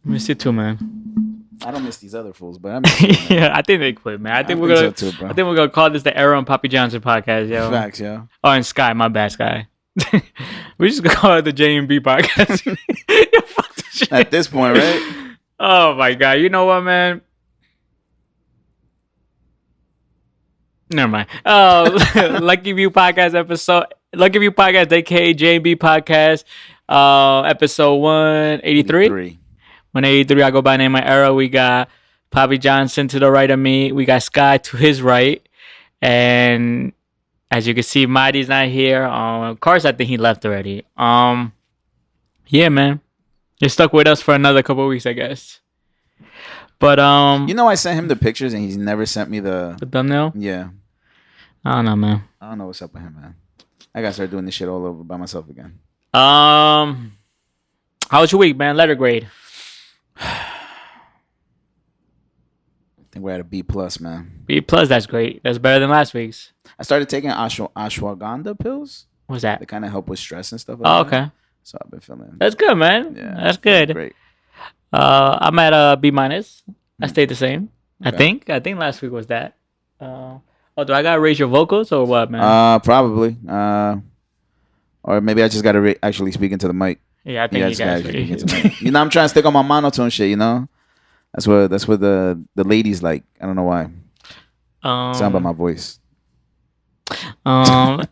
Miss you too, man. I don't miss these other fools, but I miss you, man. Yeah, I think they quit, man. I think we're gonna call this the Arrow and Papijohnson podcast, yo. Facts, yo. Oh, and Sky, my bad, Sky. We just gonna call it the J&B podcast. Yo, fuck this shit. At this point, right? Oh my god, you know what, man? Never mind. Oh, Lucky View podcast episode. Lucky View podcast, aka J&B podcast, episode 183. 183, I go by name of Arrow. We got Papijohnson to the right of me. We got Sky to his right. And as you can see, Mahdi's not here. Of course, I think he left already. Yeah, man. You're stuck with us for another couple of weeks, I guess. But you know, I sent him the pictures and he's never sent me the thumbnail? Yeah. I don't know, man. I don't know what's up with him, man. I gotta start doing this shit all over by myself again. How was your week, man? Letter grade. I think we're at a B plus, man. B plus, that's great. That's better than last week's. I started taking ashwagandha pills. What's that? They kind of help with stress and stuff like that. Okay. That. So I've been feeling. That's good, man. Yeah, that's good. Great. I'm at a B minus. I stayed the same. Okay. I think last week was that. Do I gotta raise your vocals or what, man? Probably. Or maybe I just gotta actually speak into the mic. Yeah, I think you guys. You know, I'm trying to stick on my monotone shit. You know, that's what the ladies like. I don't know why. Sound about my voice. That's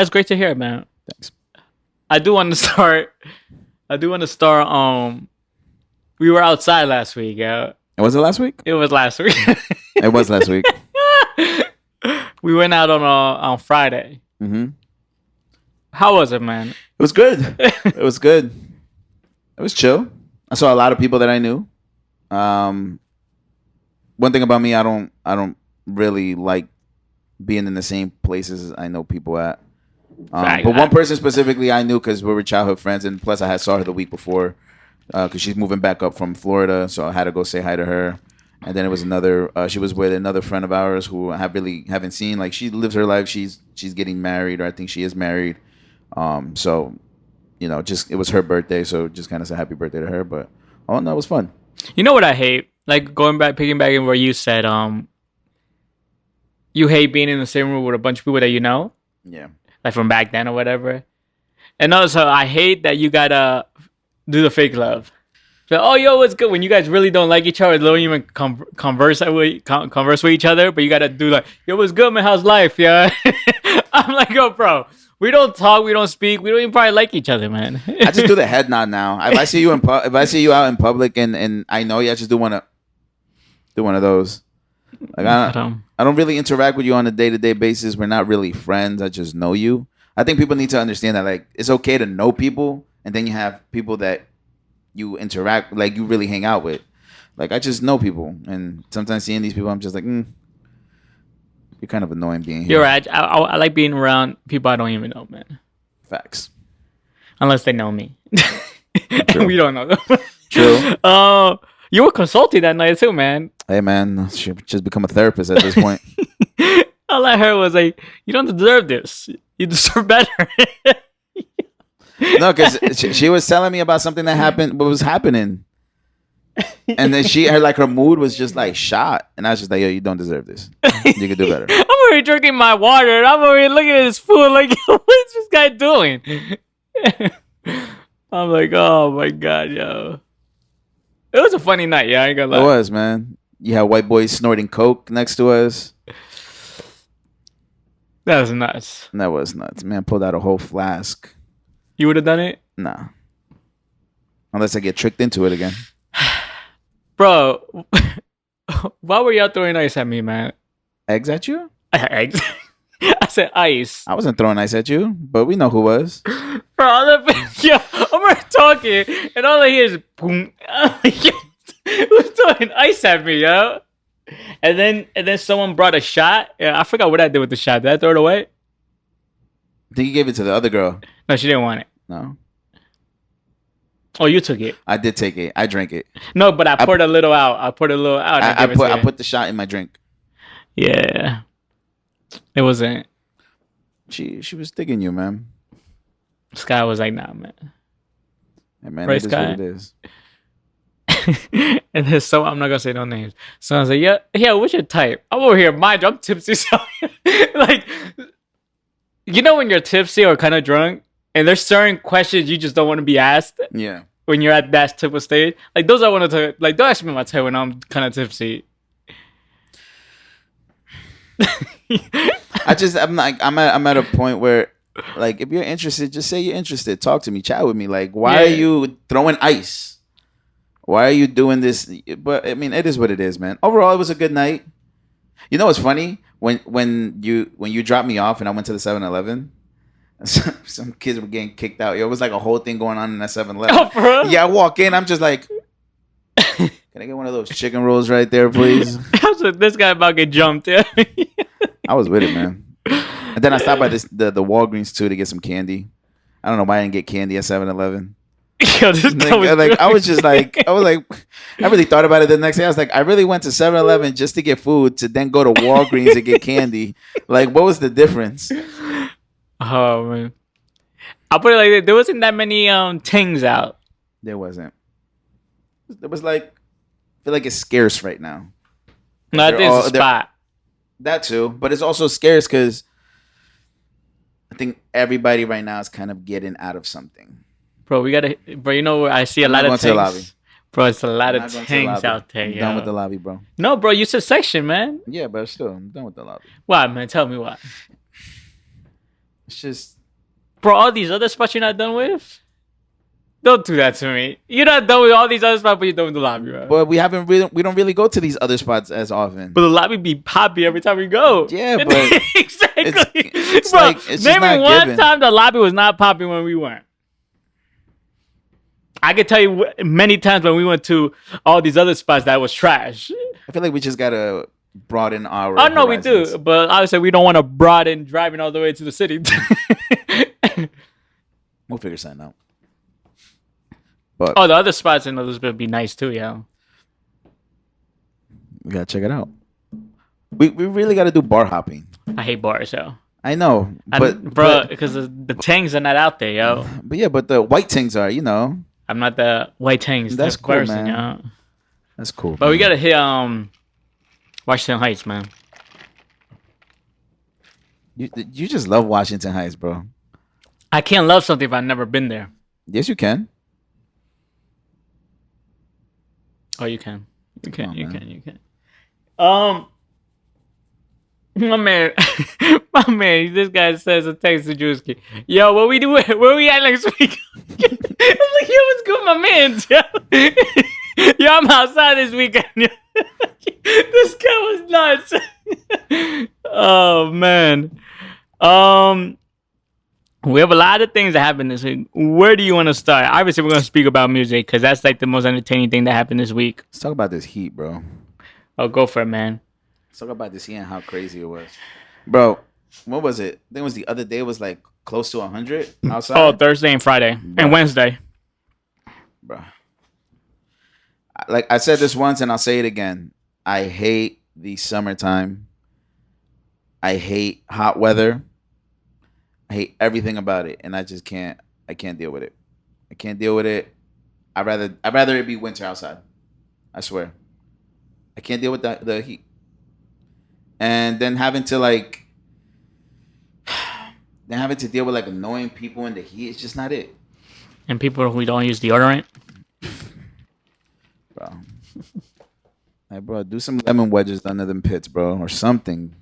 great to hear, man. Thanks. I do want to start. We were outside last week. Yeah. Was it last week? It was last week. It was last week. We went out on Friday. Mm-hmm. How was it, man? It was good. It was good. It was chill. I saw a lot of people that I knew. One thing about me, I don't really like being in the same places I know people at. But one person specifically I knew because we were childhood friends, and plus I saw her the week before because she's moving back up from Florida, so I had to go say hi to her. And then it was another. She was with another friend of ours who I haven't seen. Like, she lives her life. She's getting married, or I think she is married. So, you know, just it was her birthday, so just kind of say happy birthday to her. But oh no, it was fun. You know what I hate? Like picking back in where you said, you hate being in the same room with a bunch of people that you know. Yeah. Like from back then or whatever. And also, I hate that you gotta do the fake love. So, oh, yo, what's good? When you guys really don't like each other, don't even converse with each other, but you gotta do like, yo, what's good, man? How's life? Yeah. I'm like, yo, bro, we don't talk, we don't speak, we don't even probably like each other, man. I just do the head nod now. If I see you out in public and I know you, I just do one of those. Like, I don't really interact with you on a day-to-day basis. We're not really friends. I just know you. I think people need to understand that, like, it's okay to know people, and then you have people that you interact, like, you really hang out with. Like, I just know people, and sometimes seeing these people, I'm just like, you're kind of annoying being here. You're right. I like being around people I don't even know, man. Facts. Unless they know me. And we don't know them. True. You were consulting that night too, man. Hey, man, should just become a therapist at this point. All I heard was like, you don't deserve this. You deserve better. No, because she was telling me about something that happened, what was happening. And then her mood was just like shot. And I was just like, yo, you don't deserve this. You could do better. I'm already drinking my water and I'm already looking at this food like, what's this guy doing? I'm like, oh my God, yo. It was a funny night, yeah, I ain't gonna lie. It was, man. You had white boys snorting coke next to us. That was nuts. That was nuts. Man, pulled out a whole flask. You would have done it? Nah. Unless I get tricked into it again. Bro, why were y'all throwing ice at me, man? Eggs at you? Eggs? I said ice. I wasn't throwing ice at you, but we know who was. Bro, yeah, I'm talking, and all I hear is boom. Who's throwing ice at me, yo? And then someone brought a shot. Yeah, I forgot what I did with the shot. Did I throw it away? I think you gave it to the other girl. No, she didn't want it. No. Oh, you took it. I did take it. I drank it. No, but I poured a little out. I put the shot in my drink. Yeah. It wasn't. She was digging you, man. Sky was like, nah, man. Hey, man, it is what it is. And then I'm not gonna say no names. So I was like, yeah, what's your type? I'm over here, mind you, I'm tipsy. So like, you know when you're tipsy or kind of drunk, and there's certain questions you just don't want to be asked. Yeah. When you're at that type of stage, like those I want to like. Don't ask me my type when I'm kind of tipsy. I'm at a point where, like, if you're interested, just say you're interested. Talk to me, chat with me. Like, why are you throwing ice? Why are you doing this? But I mean, it is what it is, man. Overall, it was a good night. You know what's funny? When you dropped me off and I went to the 7-Eleven, some kids were getting kicked out. It was like a whole thing going on in that 7-Eleven. Oh, for real? Yeah, I walk in, I'm just like, can I get one of those chicken rolls right there, please? This guy about to get jumped. Yeah. I was with it, man. And then I stopped by the Walgreens too to get some candy. I don't know why I didn't get candy at 7-Eleven. Yo, this guy was I really thought about it the next day. I was like, I really went to 7-Eleven just to get food to then go to Walgreens and get candy. Like, what was the difference? Oh man, I'll put it like this. There wasn't that many things out. There wasn't. There was like, I feel like it's scarce right now. No, I think it's a spot. That too, but it's also scarce because I think everybody right now is kind of getting out of something. Bro, bro, you know, I see a lot of things. Bro, it's a lot of things out there. I'm done with the lobby, bro. No, bro, you said section, man. Yeah, but still, I'm done with the lobby. Why, man? Tell me why. It's just, bro, all these other spots you're not done with? Don't do that to me. You're not done with all these other spots, but you're done with the lobby, bro. But we don't really go to these other spots as often. But the lobby be poppy every time we go. Yeah, but exactly. It's bro, like, it's maybe just not one given. time the lobby was not poppy when we weren't. I can tell you many times when we went to all these other spots that was trash. I feel like we just gotta broaden our. Oh no, horizons. we do, but obviously we don't want to broaden driving all the way to the city. We'll figure something out. But the other spots in Elizabeth would be nice too, yeah. We gotta check it out. We really gotta do bar hopping. I hate bars, yo. I know, bro, because the tangs are not out there, yo. But the white things are, you know. I'm not the white tangs. That's cool, person, man. Yo. That's cool. But man, we gotta hit Washington Heights, man. You just love Washington Heights, bro. I can't love something if I've never been there. Yes, you can. Oh, you can. You can. My man, this guy says a text to Drewski. Yo, what we do? Where we at next week? I'm like, yo, what's good, my man? Yo, I'm outside this weekend. This guy was nuts. Oh man. We have a lot of things that happened this week. Where do you want to start? Obviously, we're going to speak about music because that's like the most entertaining thing that happened this week. Let's talk about this heat, bro. Oh, go for it, man. Let's talk about this heat and how crazy it was. Bro, what was it? I think it was the other day. It was like close to 100 outside. Oh, Thursday and Friday. Bro. And Wednesday. Bro. Like I said this once and I'll say it again. I hate the summertime. I hate hot weather. I hate everything about it, and I can't deal with it. I can't deal with it. I'd rather it be winter outside. I swear. I can't deal with the heat. And then having to deal with like annoying people in the heat, it's just not it. And people who don't use deodorant. Bro. Like, bro, do some lemon wedges under them pits, bro, or something.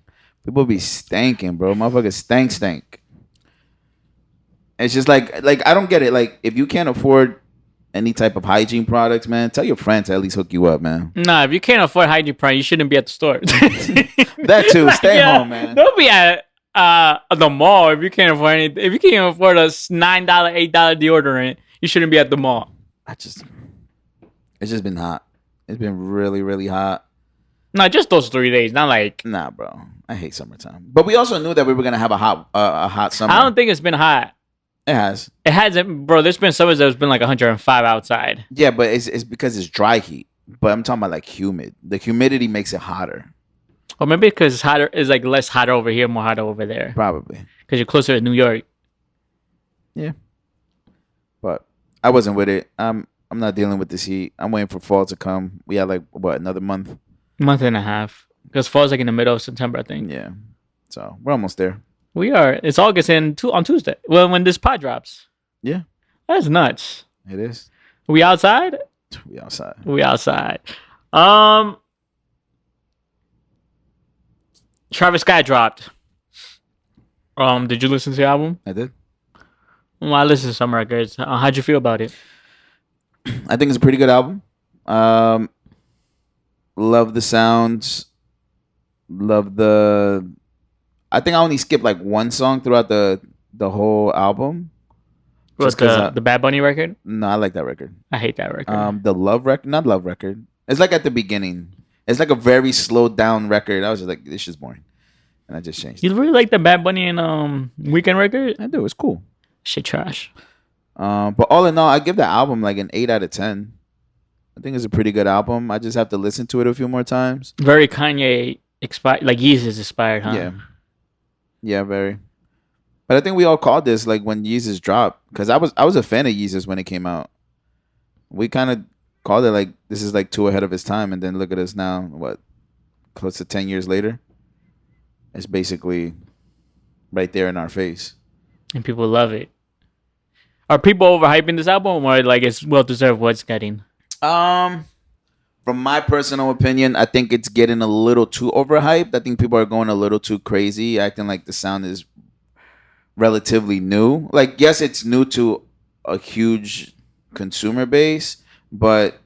People be stanking, bro. Motherfuckers stank. It's just like I don't get it. Like, if you can't afford any type of hygiene products, man, tell your friend to at least hook you up, man. Nah, if you can't afford hygiene products, you shouldn't be at the store. That too. Stay home, man. Don't be at the mall. If you can't afford anything, if you can't afford a $9, $8 deodorant, you shouldn't be at the mall. It's just been hot. It's been really, really hot. Not just those 3 days. Not like. Nah, bro. I hate summertime. But we also knew that we were gonna have a hot summer. I don't think it's been hot. It has. It hasn't, bro. There's been summers that's been like 105 outside. Yeah, but it's because it's dry heat. But I'm talking about like humid. The humidity makes it hotter. Or maybe because it's hotter, it's like less hotter over here, more hotter over there. Probably because you're closer to New York. Yeah, but I wasn't with it. I'm not dealing with this heat. I'm waiting for fall to come. We had like another month and a half. Because fall's like in the middle of September, I think. Yeah, so we're almost there. We are. It's August on Tuesday. Well, when this pod drops. Yeah, that's nuts. It is. We outside. We outside. We outside. Travis Scott dropped. Did you listen to the album? I did. Well, I listened to some records. How'd you feel about it? I think it's a pretty good album. Love the sounds. Love the. I think I only skipped like one song throughout the whole album. What's the Bad Bunny record? No, I like that record. I hate that record. The Love record, not Love record. It's like at the beginning. It's like a very slowed down record. I was just like, this is boring, and I just changed. You really like the Bad Bunny and Weekend record? I do. It's cool. Shit trash. But all in all, I give the album like an 8 out of 10. I think it's a pretty good album. I just have to listen to it a few more times. Very Kanye inspired, like Yeezus inspired, huh? Yeah, very. But I think we all called this like when Yeezus dropped, because I was a fan of Yeezus when it came out. We kind of called it like this is like too ahead of its time, and then look at us now. What, close to 10 years later? It's basically right there in our face, and people love it. Are people overhyping this album, or like it's well deserved what it's getting? From my personal opinion, I think it's getting a little too overhyped. I think people are going a little too crazy, acting like the sound is relatively new. Like, yes, it's new to a huge consumer base, but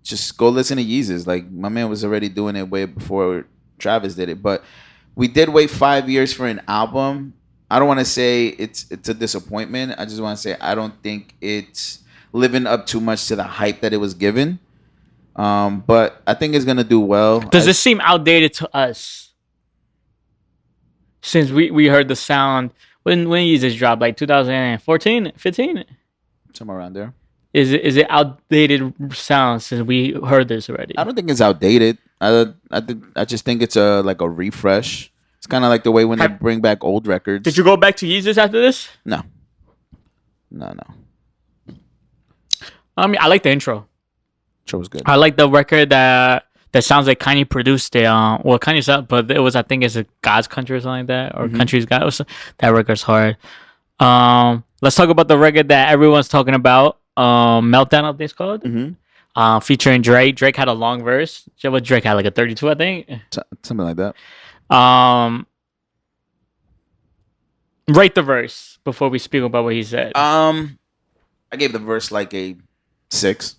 just go listen to Yeezus. Like, my man was already doing it way before Travis did it. But we did wait 5 years for an album. I don't want to say it's a disappointment. I just want to say I don't think it's living up too much to the hype that it was given. But I think it's gonna do well. Does it seem outdated to us? Since we heard the sound when Yeezus dropped, like 2014, 15? Somewhere around there. Is it outdated sound since we heard this already? I don't think it's outdated. I just think it's a refresh. It's kind of like the way when they bring back old records. Did you go back to Yeezus after this? No. I mean, I like the intro. Intro was good. I like the record that sounds like Kanye produced it. Well, Kanye sound, but it was, I think it's a God's Country or something like that, or Country's God. That record's hard. Let's talk about the record that everyone's talking about. Meltdown, I think it's called. Featuring Drake. Drake had a long verse. What Drake had, like a 32, I think. Something like that. Rate the verse before we speak about what he said. I gave the verse like a 6.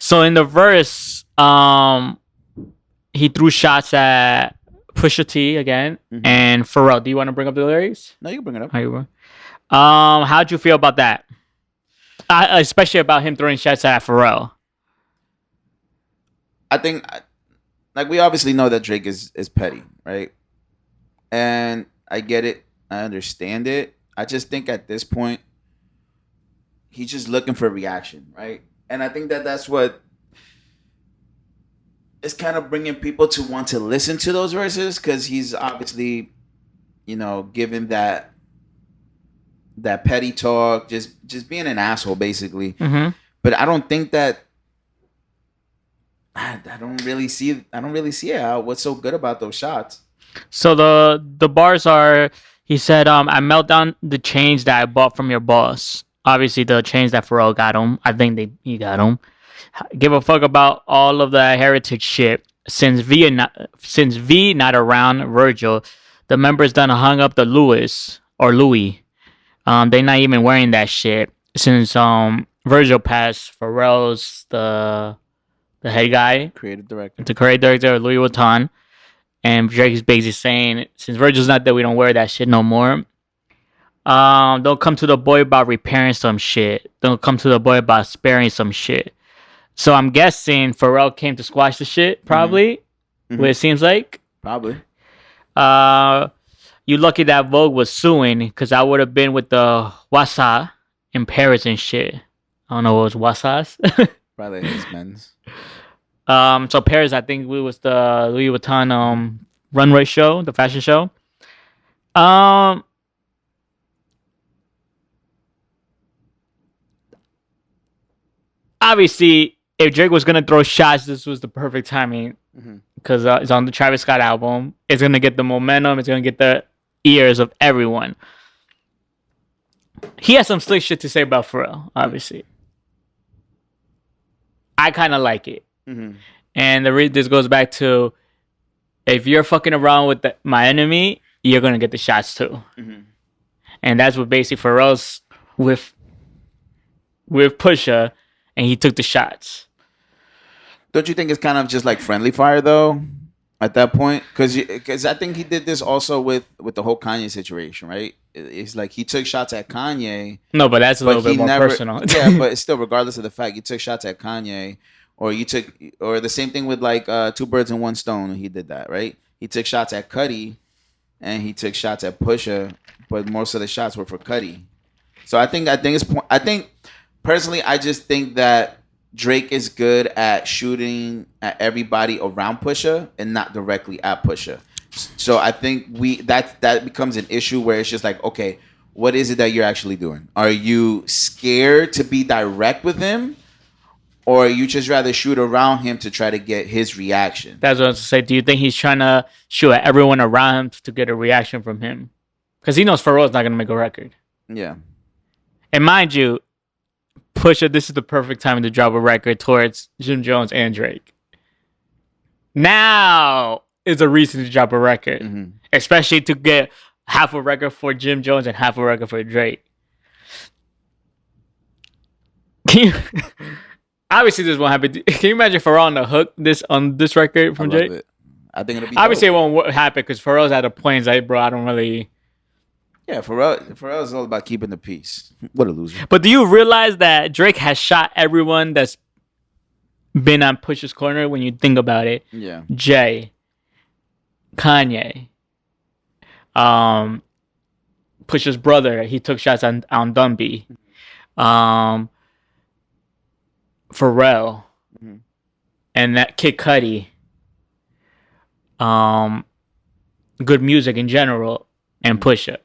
So in the verse, he threw shots at Pusha T again and Pharrell. Do you want to bring up the lyrics? No, you can bring it up. How'd you feel about that? Especially about him throwing shots at Pharrell. I think, like, we obviously know that Drake is petty, right? And I get it. I understand it. I just think at this point, he's just looking for reaction, right? And I think that's what is kind of bringing people to want to listen to those verses, because he's obviously, giving that petty talk, just being an asshole, basically. But I don't think that. I don't really see it. What's so good about those shots? So the bars are. He said, "I melt down the chains that I bought from your boss." Obviously, the chains that Pharrell got him. I think he got him. Give a fuck about all of the heritage shit. Since V not around Virgil, the members done hung up the Louis. They not even wearing that shit since Virgil passed. Pharrell's the head guy, creative director, the creative director of Louis Vuitton. And Drake is basically saying, since Virgil's not there, we don't wear that shit no more. Don't come to the boy about repairing some shit. Don't come to the boy about sparing some shit. So I'm guessing Pharrell came to squash the shit, probably. Mm-hmm. What it seems like. Probably. You lucky that Vogue was suing, because I would have been with the Wassa in Paris and shit. I don't know what was Wassa's. Probably his men's. So Paris, I think we was the Louis Vuitton runway show, the fashion show. Obviously, if Drake was gonna throw shots, this was the perfect timing because it's on the Travis Scott album. It's gonna get the momentum. It's gonna get the ears of everyone. He has some slick shit to say about Pharrell, obviously. I kind of like it. And this goes back to, if you're fucking around with my enemy, you're going to get the shots too. And that's what basically Pharrell's with Pusha, and he took the shots. Don't you think it's kind of just like friendly fire though at that point? Because I think he did this also with the whole Kanye situation, right? It's like he took shots at Kanye. No, but that's a little bit more personal. Yeah, but still, regardless of the fact, you took shots at Kanye, or the same thing with like Two Birds in One Stone. He did that, right? He took shots at Cudi, and he took shots at Pusha, but most of the shots were for Cudi. So I think personally, I just think that Drake is good at shooting at everybody around Pusha and not directly at Pusha. So I think that becomes an issue where it's just like, okay, what is it that you're actually doing? Are you scared to be direct with him, or you just rather shoot around him to try to get his reaction? That's what I was to say. Do you think he's trying to shoot at everyone around him to get a reaction from him? Because he knows Pharrell's not going to make a record. Yeah. And mind you, Pusha, this is the perfect time to drop a record towards Jim Jones and Drake. Now is a reason to drop a record, especially to get half a record for Jim Jones and half a record for Drake. Obviously, this won't happen. Can you imagine Pharrell on the hook on this record from Drake? It. I think it'll be obviously dope. It won't happen because Pharrell's at a point like, bro, I don't really. Yeah, Pharrell is all about keeping the peace. What a loser. But do you realize that Drake has shot everyone that's been on Pusha's corner when you think about it? Yeah. Jay, Kanye, Pusha's brother, he took shots on Dumby. Pharrell, and that Kid Cudi. Good music in general, and Pusha.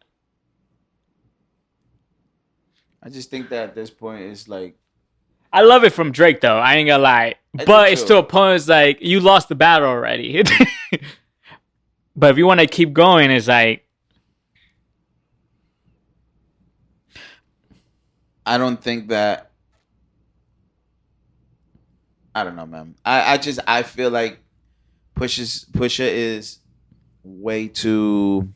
I just think that at this point it's like, I love it from Drake though. I ain't gonna lie, but it's to a point. It's like you lost the battle already. But if you want to keep going, it's like, I don't think that. I don't know, man. I feel like Pusha is way too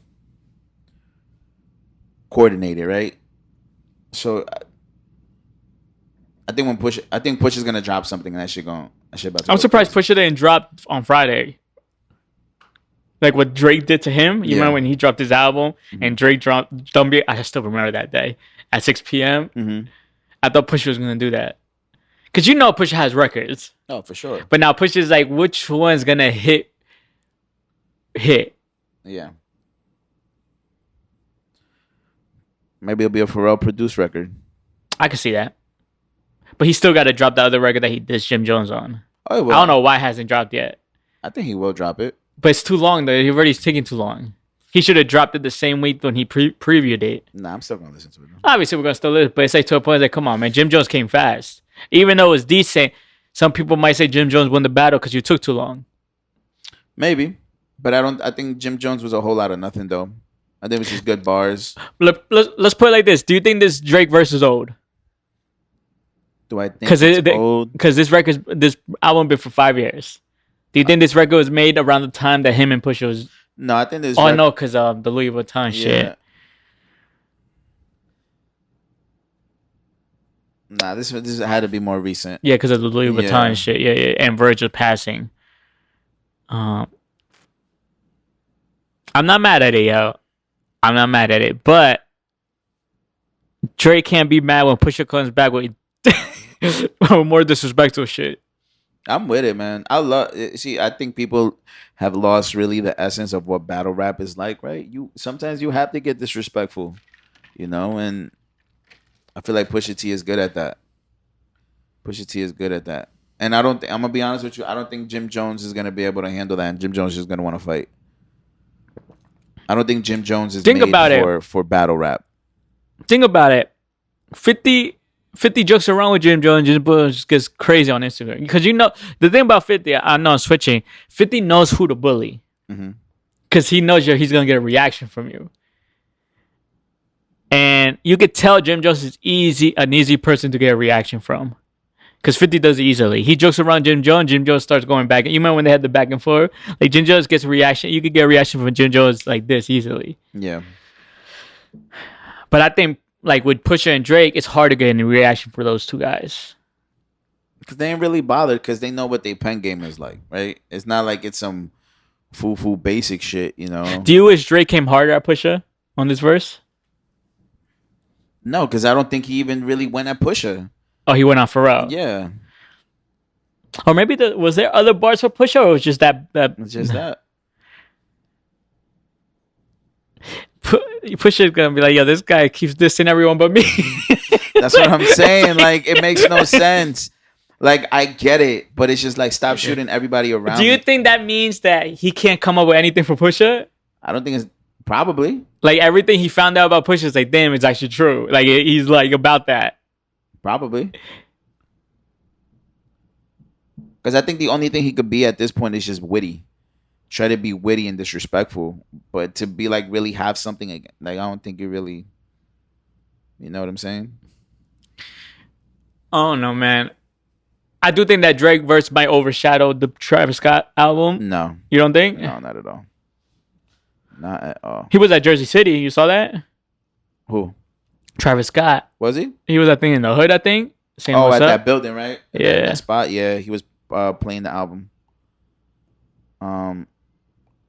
coordinated, right? So I think Pusha's gonna drop something and that shit about to I'm surprised Pusha didn't drop on Friday. Like what Drake did to him. You remember when he dropped his album and Drake dropped Dumby? I still remember that day at 6 p.m. I thought Pusha was gonna do that. Because you know Pusha has records. Oh, for sure. But now Pusha's like, which one's gonna hit? Yeah. Maybe it'll be a Pharrell produced record. I can see that. But he still got to drop the other record that he did Jim Jones on. Oh, I don't know why it hasn't dropped yet. I think he will drop it. But it's too long, though. He already taking too long. He should have dropped it the same week when he previewed it. Nah, I'm still going to listen to it. Obviously, we're going to still listen. But it's like to a point like, come on, man. Jim Jones came fast. Even though it's decent, some people might say Jim Jones won the battle because you took too long. Maybe. But I think Jim Jones was a whole lot of nothing, though. I think it was just good bars. Let's put it like this. Do you think this Drake verse is old? Do I think it's old? Because this album been for 5 years. Do you think this record was made around the time that him and Pusha was? No, I think this. No, because of the Louis Vuitton shit. Nah, this had to be more recent. Yeah, because of the Louis Vuitton shit. Yeah, and Virgil passing. I'm not mad at it, yo. I'm not mad at it, but Drake can't be mad when Pusha comes back with more disrespectful shit. I'm with it, man. I love. See, I think people have lost really the essence of what battle rap is like, right? You sometimes you have to get disrespectful, and I feel like Pusha T is good at that. Pusha T is good at that, and I don't. I'm gonna be honest with you. I don't think Jim Jones is gonna be able to handle that, and Jim Jones is gonna want to fight. I don't think Jim Jones is made for battle rap. Think about it. 50 jokes around with Jim Jones. Jim Jones just gets crazy on Instagram. Because the thing about 50, I know I'm switching. 50 knows who to bully. Because he knows he's going to get a reaction from you. And you could tell Jim Jones is an easy person to get a reaction from. Because 50 does it easily. He jokes around Jim Jones starts going back. You remember when they had the back and forth? Like, Jim Jones gets a reaction. You could get a reaction from Jim Jones like this easily. Yeah. But I think, like, with Pusha and Drake, it's hard to get any reaction for those two guys. Because they ain't really bothered because they know what their pen game is like, right? It's not like it's some foo-foo basic shit, Do you wish Drake came harder at Pusha on this verse? No, because I don't think he even really went at Pusha. Oh, he went on Pharrell. Yeah. Or maybe was there other bars for Pusha, or was just that? It's just that. Pusha's gonna be like, yo, this guy keeps dissing everyone but me. That's what I'm saying. Like, it makes no sense. Like, I get it, but it's just like, stop shooting everybody around. Do you think that means that he can't come up with anything for Pusha? I don't think it's probably. Like, everything he found out about Pusha is like, damn, it's actually true. Like, he's like about that. Probably. Because I think the only thing he could be at this point is just witty. Try to be witty and disrespectful. But to be like really have something again. Like, I don't think you really. You know what I'm saying? Oh no, man. I do think that Drake verse might overshadow the Travis Scott album. No. You don't think? No, not at all. Not at all. He was at Jersey City. You saw that? Who? Travis Scott. Was he? He was, I think, in the hood, I think. At that building, right? Yeah. That spot, yeah. He was playing the album. How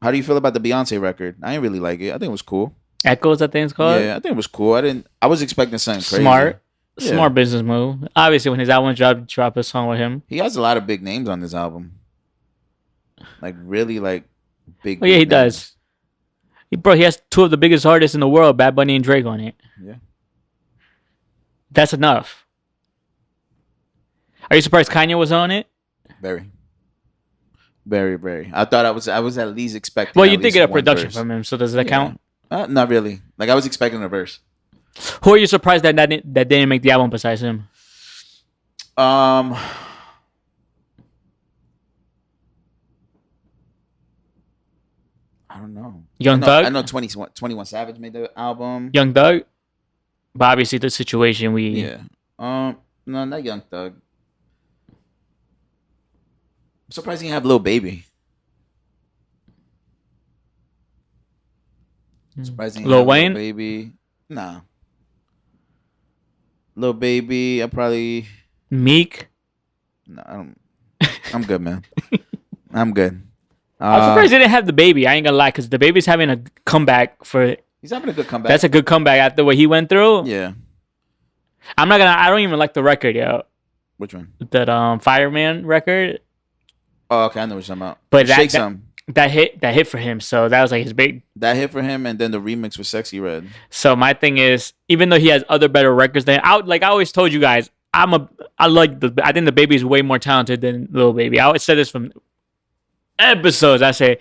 do you feel about the Beyonce record? I didn't really like it. I think it was cool. Echoes, I think it's called. Yeah, I think it was cool. I was expecting something crazy. Smart business move. Obviously, when his album drop a song with him. He has a lot of big names on this album. Like, really, like, big. Oh, yeah, he names. does. He has two of the biggest artists in the world, Bad Bunny and Drake, on it. Yeah. That's enough. Are you surprised Kanye was on it? Very. Very, very. I thought I was at least expecting. Well, you did get a production from him, so does that count? Not really. Like, I was expecting a verse. Who are you surprised that didn't make the album besides him? I don't know. Young Thug? I know 21 Savage made the album. Young Thug? But obviously the situation Yeah. No, not Young Thug. I'm surprised he didn't have Lil Baby. Surprising. Lil Wayne? Lil Baby. Nah. Lil Baby. I probably. Meek? No, I don't. I'm good, man. I'm good. I'm surprised they didn't have the baby. I ain't gonna lie, because the baby's having a comeback for. He's having a good comeback. That's a good comeback after what he went through. Yeah. I don't even like the record, yo. Which one? That Fireman record. Oh, okay, I know what you're talking about. But Shake Some. That hit for him, so that was like his big. That hit for him, and then the remix with Sexy Red. So my thing is, even though he has other better records than I always told you guys, I think the baby is way more talented than Lil Baby. I always said this from episodes. I say,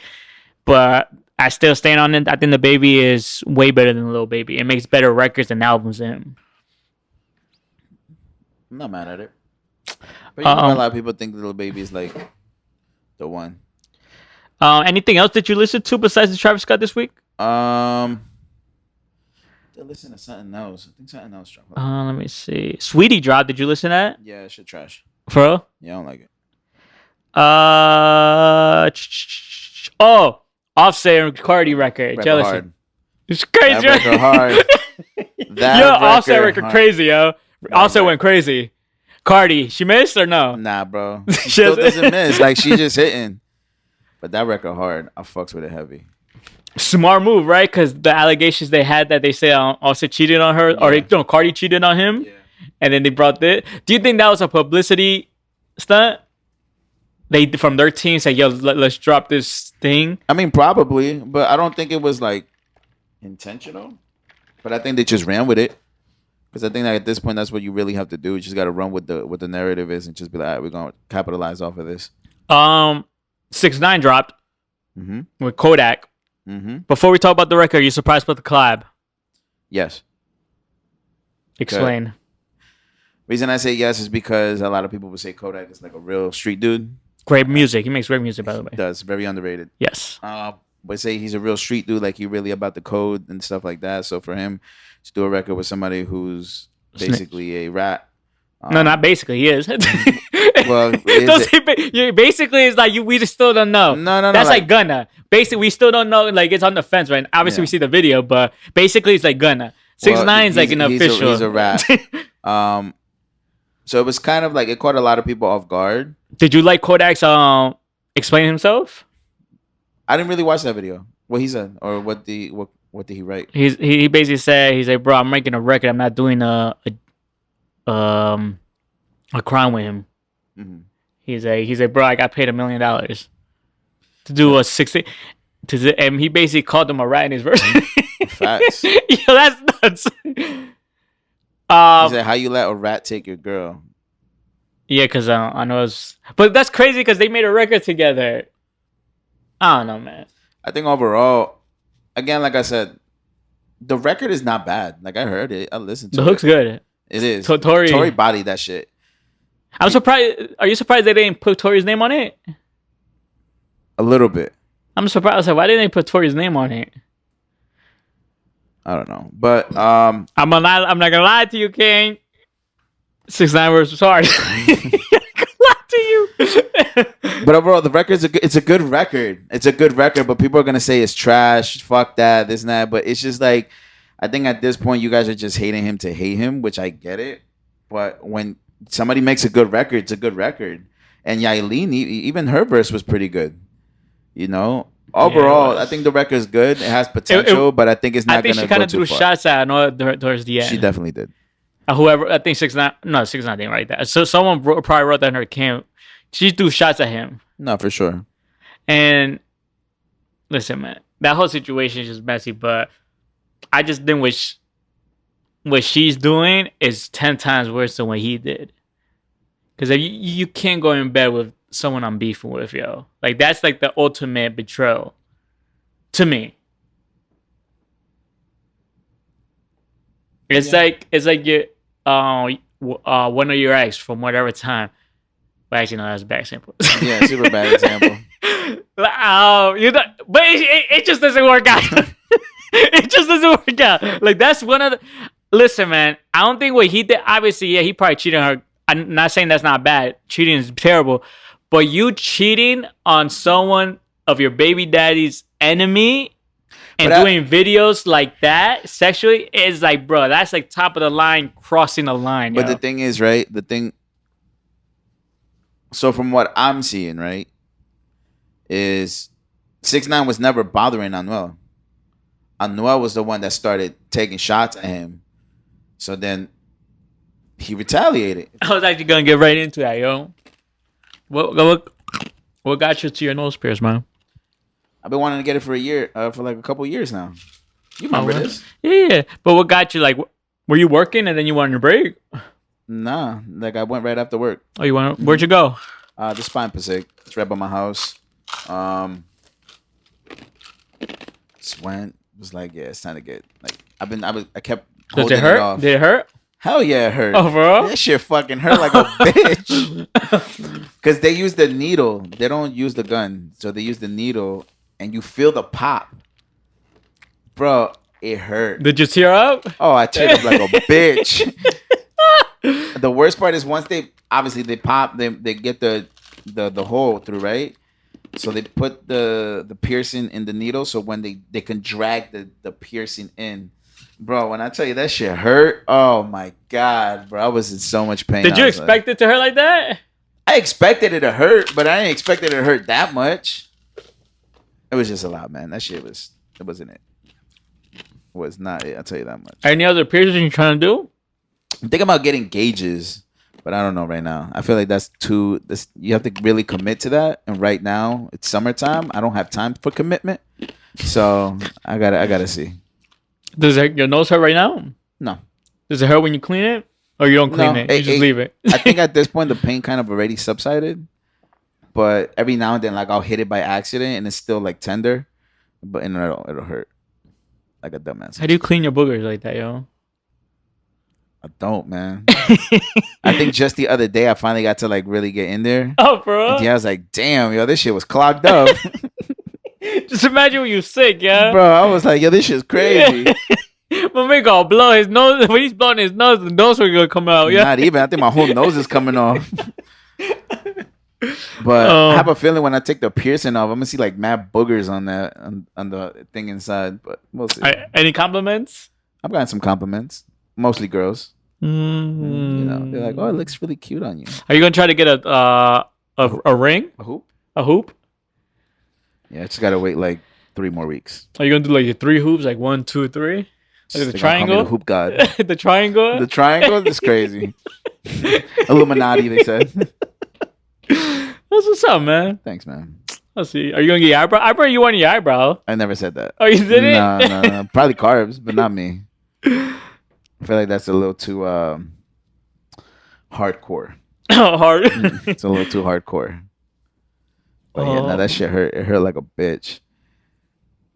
but I still stand on it. I think the baby is way better than Lil Baby. It makes better records and albums than him. I'm not mad at it. But a lot of people think Lil Baby is like the one. Anything else that you listened to besides the Travis Scott this week? I listen to something else. I think something else dropped. Let me see. Sweetie dropped. Did you listen to that? Yeah, that shit trash. For real? Yeah, I don't like it. Offset and Cardi record. Jealousy. Hard. It's crazy. That record hard. Offset record crazy, yo. Offset went crazy. Cardi, she missed or no? Nah, bro. She still doesn't miss. Like, she just hitting. But that record hard. I fucks with it heavy. Smart move, right? Because the allegations they had that they say also cheated on her, or Cardi cheated on him, and then they brought this. Do you think that was a publicity stunt? They from their team said, "Yo, let's drop this thing." I mean, probably, but I don't think it was like intentional. But I think they just ran with it because I think that at this point, that's what you really have to do. You just got to run with what the narrative is and just be like, all right, we're gonna capitalize off of this. 6ix9ine dropped with Kodak. Before we talk about the record, are you surprised about the collab? Yes. Explain. Okay. Reason I say yes is because a lot of people would say Kodak is like a real street dude. Great music. He makes great music, by the way. He does. Very underrated. Yes. But say he's a real street dude, like he really about the code and stuff like that. So for him to do a record with somebody who's basically a rat. No, not basically. He is. Well, basically, it's like we just still don't know. No. That's like Gunna. Basically, we still don't know. Like it's on the fence, right? Obviously, we see the video, but basically, it's like Gunna. 6ix9ine's like an official. He's a rat. So it was kind of like it caught a lot of people off guard. Did you like Kodak's explain himself? I didn't really watch that video. What he said or what did he write? He basically said he's like, bro, I'm making a record. I'm not doing a crime with him. He's like, bro, I got paid $1 million to do a 60. And he basically called him a rat in his verse. Facts. Yo, that's nuts. He said, "How you let a rat take your girl?" Yeah, because I know but that's crazy because they made a record together. I don't know, man. I think overall, again, like I said, the record is not bad. Like I heard it, I listened to it. The hook's good. It is. Tory bodied that shit. I'm surprised. Are you surprised they didn't put Tory's name on it? A little bit. I'm surprised. I was like, why didn't they put Tory's name on it? I don't know, but I'm not gonna lie to you, King. 6ix9ine was sorry. Lie to you. But overall, the record's it's a good record. It's a good record, but people are gonna say it's trash. Fuck that, this and that. But it's just like, I think at this point, you guys are just hating him to hate him, which I get it. But when somebody makes a good record, it's a good record. And Yailin, even her verse was pretty good. You know. Overall, I think the record is good. It has potential, but I think it's not going to go too far. I think she kind of threw shots at towards the end. She definitely did. Whoever, I think 6ix9ine didn't write that. So someone probably wrote that in her camp. She threw shots at him. No, for sure. And listen, man, that whole situation is just messy, but I just think what she's doing is 10 times worse than what he did. Because you can't go in bed with someone I'm beefing with, yo. Like that's like the ultimate betrayal to me. It's like you one of your ex from whatever time. Well, actually, no, that's a bad example. Yeah, super bad example. But it just doesn't work out. It just doesn't work out. Like that's one of the. Listen, man, I don't think what he did. Obviously, yeah, he probably cheated on her. I'm not saying that's not bad. Cheating is terrible. But you cheating on someone of your baby daddy's enemy and doing videos like that sexually is like, bro, that's like top of the line, crossing the line. But the thing is, right? So from what I'm seeing, right, is 6ix9ine was never bothering Anuel. Anuel was the one that started taking shots at him. So then he retaliated. I was actually gonna get right into that, yo. What got you to your nose pierce, man? I've been wanting to get it for a year, for like a couple years now. You remember this? Yeah. But what got you? Like, were you working and then you wanted a break? Nah, like I went right after work. Oh, where'd you go? The Spine Pacific. It's right by my house. Just went. Was like, yeah, it's time to get like. I kept. Does it hurt? Did it hurt? Hell yeah, it hurt. Oh, bro? That shit fucking hurt like a bitch. Because they use the needle. They don't use the gun. So they use the needle and you feel the pop. Bro, it hurt. Did you tear up? Oh, I teared up like a bitch. The worst part is once they pop, they get the hole through, right? So they put the piercing in the needle so when they can drag the piercing in. Bro, when I tell you that shit hurt, oh my God, bro. I was in so much pain. Did you expect it to hurt like that? I expected it to hurt, but I didn't expect it to hurt that much. It was just a lot, man. That shit was It wasn't it. Was not it. I'll tell you that much. Any other piercing you're trying to do? I'm thinking about getting gauges, but I don't know right now. I feel like that's too. You have to really commit to that. And right now it's summertime. I don't have time for commitment, so I gotta see. Does your nose hurt right now? No. Does it hurt when you clean it, or you don't clean it? You just leave it. I think at this point the pain kind of already subsided, but every now and then, like I'll hit it by accident and it's still like tender, but it'll hurt like a dumbass. How do you clean your boogers like that, yo? I don't, man. I think just the other day I finally got to like really get in there. Oh, bro. And yeah, I was like, damn, yo, this shit was clogged up. Just imagine when you're sick, yeah. Bro, I was like, yo, this shit's crazy. My man gonna blow his nose. When he's blowing his nose, the nose will gonna come out. Yeah. Not even. I think my whole nose is coming off. But I have a feeling when I take the piercing off, I'm gonna see like mad boogers on that on the thing inside. But we'll see. Any compliments? I've gotten some compliments, mostly girls. You know, they're like, "Oh, it looks really cute on you." Are you gonna try to get a ring? A hoop? A hoop? Yeah, I just gotta wait like 3 more weeks. Are you gonna do like your 3 hoops, like 1, 2, 3? Like the triangle? The hoop god. The triangle? The triangle is crazy. Illuminati, they said. That's what's up, man. Thanks, man. Let's see. Are you gonna get your eyebrow? Eyebrow? You want your eyebrow? I never said that. Oh, you didn't? No. Probably Carbs, but not me. I feel like that's a little too hardcore. Hard. It's a little too hardcore. But yeah, no, that shit hurt. It hurt like a bitch.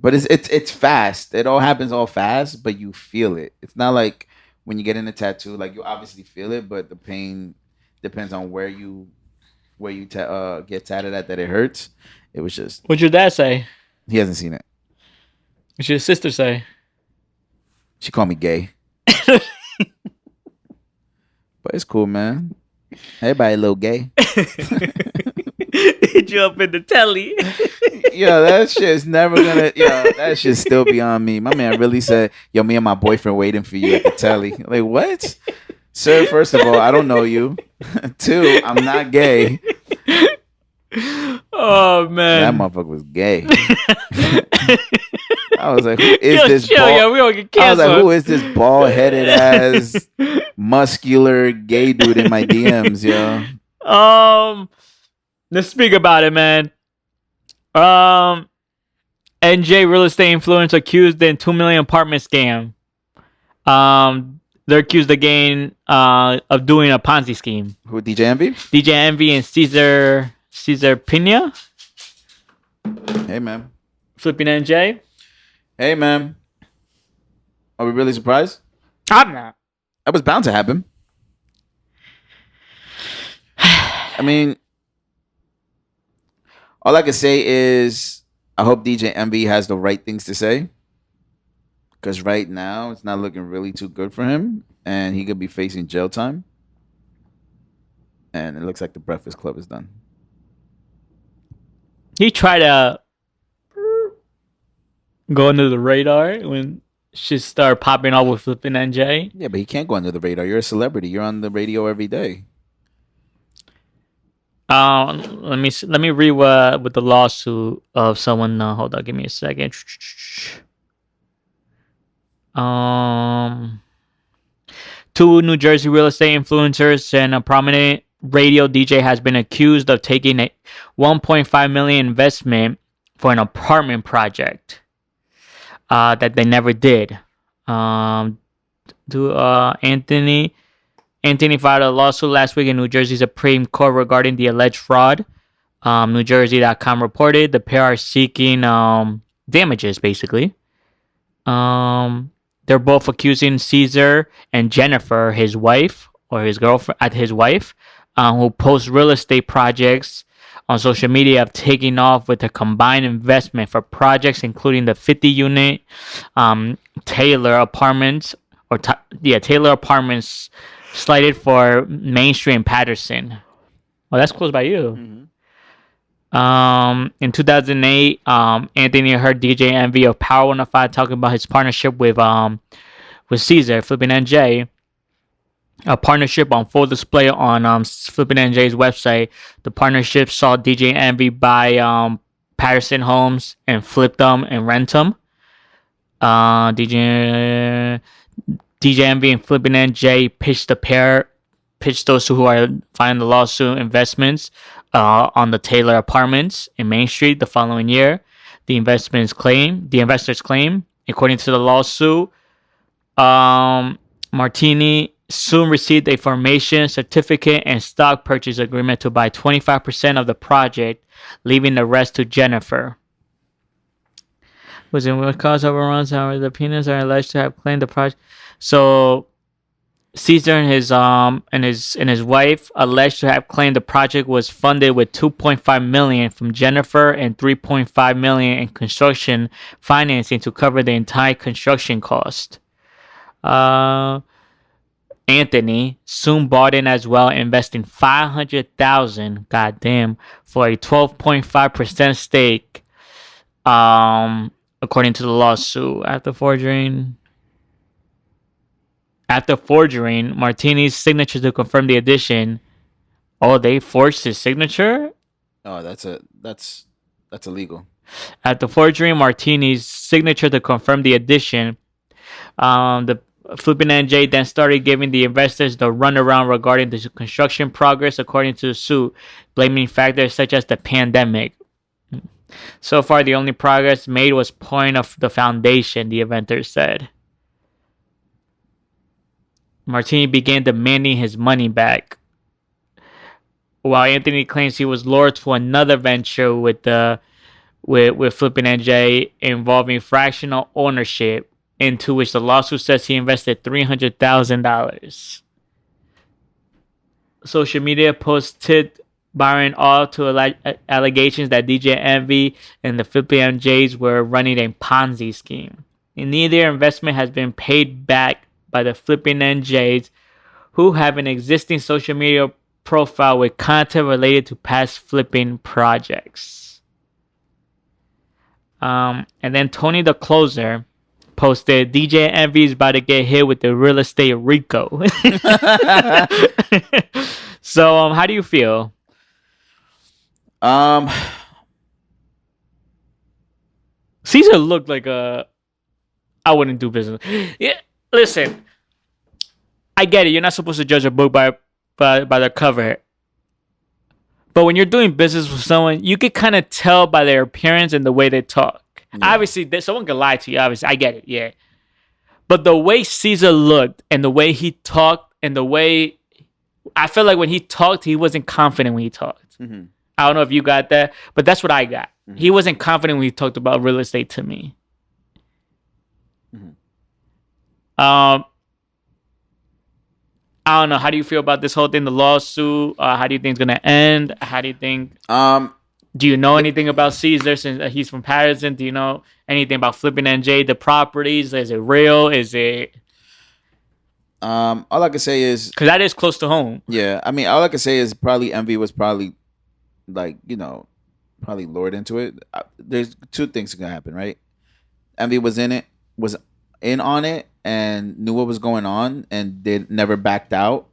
But it's fast. It all happens all fast, but you feel it. It's not like when you get in a tattoo, like you obviously feel it, but the pain depends on where you get tatted at that it hurts. It was just. What'd your dad say? He hasn't seen it. What'd your sister say? She called me gay. But it's cool, man. Everybody a little gay. Hit you up in the telly. Yo, that shit's never gonna. Yo, that shit still be on me. My man really said, "Yo, me and my boyfriend waiting for you at the telly." Like, what? Sir, first of all, I don't know you. 2, I'm not gay. Oh man, that motherfucker was gay. I was like, who is this? Chill, yo, we don't get canceled. I was like, who is this bald-headed ass, muscular gay dude in my DMs, yo? Let's speak about it, man. NJ real estate influencer accused in $2 million apartment scam. They're accused again of doing a Ponzi scheme. Who, DJ Envy? DJ Envy and Cesar Pina. Hey, man. Flipping NJ. Hey, man. Are we really surprised? I'm not. That was bound to happen. I mean, all I can say is I hope DJ Envy has the right things to say. Because right now, it's not looking really too good for him. And he could be facing jail time. And it looks like the Breakfast Club is done. He tried to go under the radar when shit started popping off with flipping NJ. Yeah, but he can't go under the radar. You're a celebrity. You're on the radio every day. Let me read with the lawsuit of someone. Hold on, give me a second. Two New Jersey real estate influencers and a prominent radio DJ has been accused of taking a $1.5 million investment for an apartment project that they never did. Anthony filed a lawsuit last week in New Jersey Supreme Court regarding the alleged fraud. NewJersey.com reported the pair are seeking damages, basically. They're both accusing Caesar and Jennifer, his wife, or his girlfriend, his wife, who posts real estate projects on social media, of taking off with a combined investment for projects including the 50-unit Taylor Apartments, Taylor Apartments slated for Main Street in Patterson. Well, that's close by you. Mm-hmm. In 2008, Anthony heard DJ Envy of Power 105 talking about his partnership with Caesar, Flippin' NJ. A partnership on full display on Flippin' NJ's website. The partnership saw DJ Envy buy Patterson homes and flip them and rent them. DJ Envy and Flippin' NJ pitched those who are filing the lawsuit investments on the Taylor Apartments in Main Street the following year. The investors claim, according to the lawsuit, Martini soon received a formation certificate and stock purchase agreement to buy 25% of the project, leaving the rest to Jennifer. Was in what cause overruns how the peanuts are alleged to have claimed the project. So Caesar and his wife alleged to have claimed the project was funded with $2.5 million from Jennifer and $3.5 million in construction financing to cover the entire construction cost. Anthony soon bought in as well, investing $500,000, goddamn, for a 12.5% stake. According to the lawsuit, after forging Martini's signature to confirm the addition. Oh, they forged his signature? Oh, that's illegal. After forging Martini's signature to confirm the addition, the Flippin' NJ then started giving the investors the runaround regarding the construction progress, according to the suit, blaming factors such as the pandemic. So far, the only progress made was pouring of the foundation, the inventors said. Martini began demanding his money back, while Anthony claims he was lured to another venture with Flippin' NJ involving fractional ownership, into which the lawsuit says he invested $300,000. Social media posted barring all to allegations that DJ Envy and the Flippin' NJs were running a Ponzi scheme. And neither investment has been paid back by the Flippin' NJs, who have an existing social media profile with content related to past flipping projects. And then Tony the Closer posted, DJ Envy is about to get hit with the real estate Rico. So, how do you feel? Caesar looked like I wouldn't do business. Yeah, listen, I get it. You're not supposed to judge a book by the cover. But when you're doing business with someone, you can kind of tell by their appearance and the way they talk. Yeah. Obviously, someone can lie to you. Obviously, I get it. Yeah. But the way Caesar looked and the way he talked and the way I felt like when he talked, he wasn't confident when he talked. Mm-hmm. I don't know if you got that, but that's what I got. Mm-hmm. He wasn't confident when he talked about real estate to me. Mm-hmm. I don't know. How do you feel about this whole thing, the lawsuit? How do you think it's gonna end? How do you think? Do you know anything about Caesar since he's from Patterson? Do you know anything about Flippin' NJ, the properties? Is it real? Is it? All I can say is because that is close to home. Yeah, I mean, all I can say is probably Envy was probably probably lured into it. There's two things gonna happen, right? Envy was in on it, and knew what was going on, and did never backed out.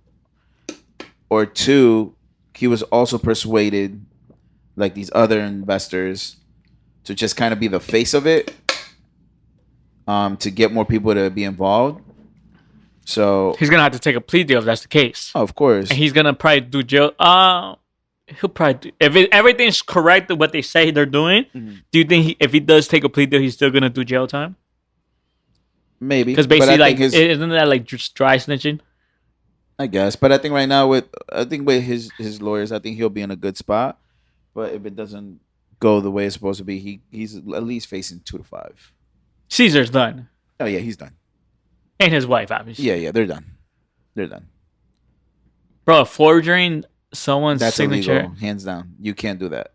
Or two, he was also persuaded, like these other investors, to just kind of be the face of it, to get more people to be involved. So he's gonna have to take a plea deal if that's the case. Oh, of course. And he's gonna probably do jail. He'll probably if everything's correct what they say they're doing. Mm-hmm. Do you think if he does take a plea deal, he's still gonna do jail time? Maybe, because basically, isn't that like just dry snitching? I guess, but I think right now with his lawyers, I think he'll be in a good spot. But if it doesn't go the way it's supposed to be, he's at least facing 2 to 5. Caesar's done. Oh yeah, he's done. And his wife, obviously. Yeah, they're done. They're done. Bro, forging someone's That's signature, illegal, hands down. You can't do that.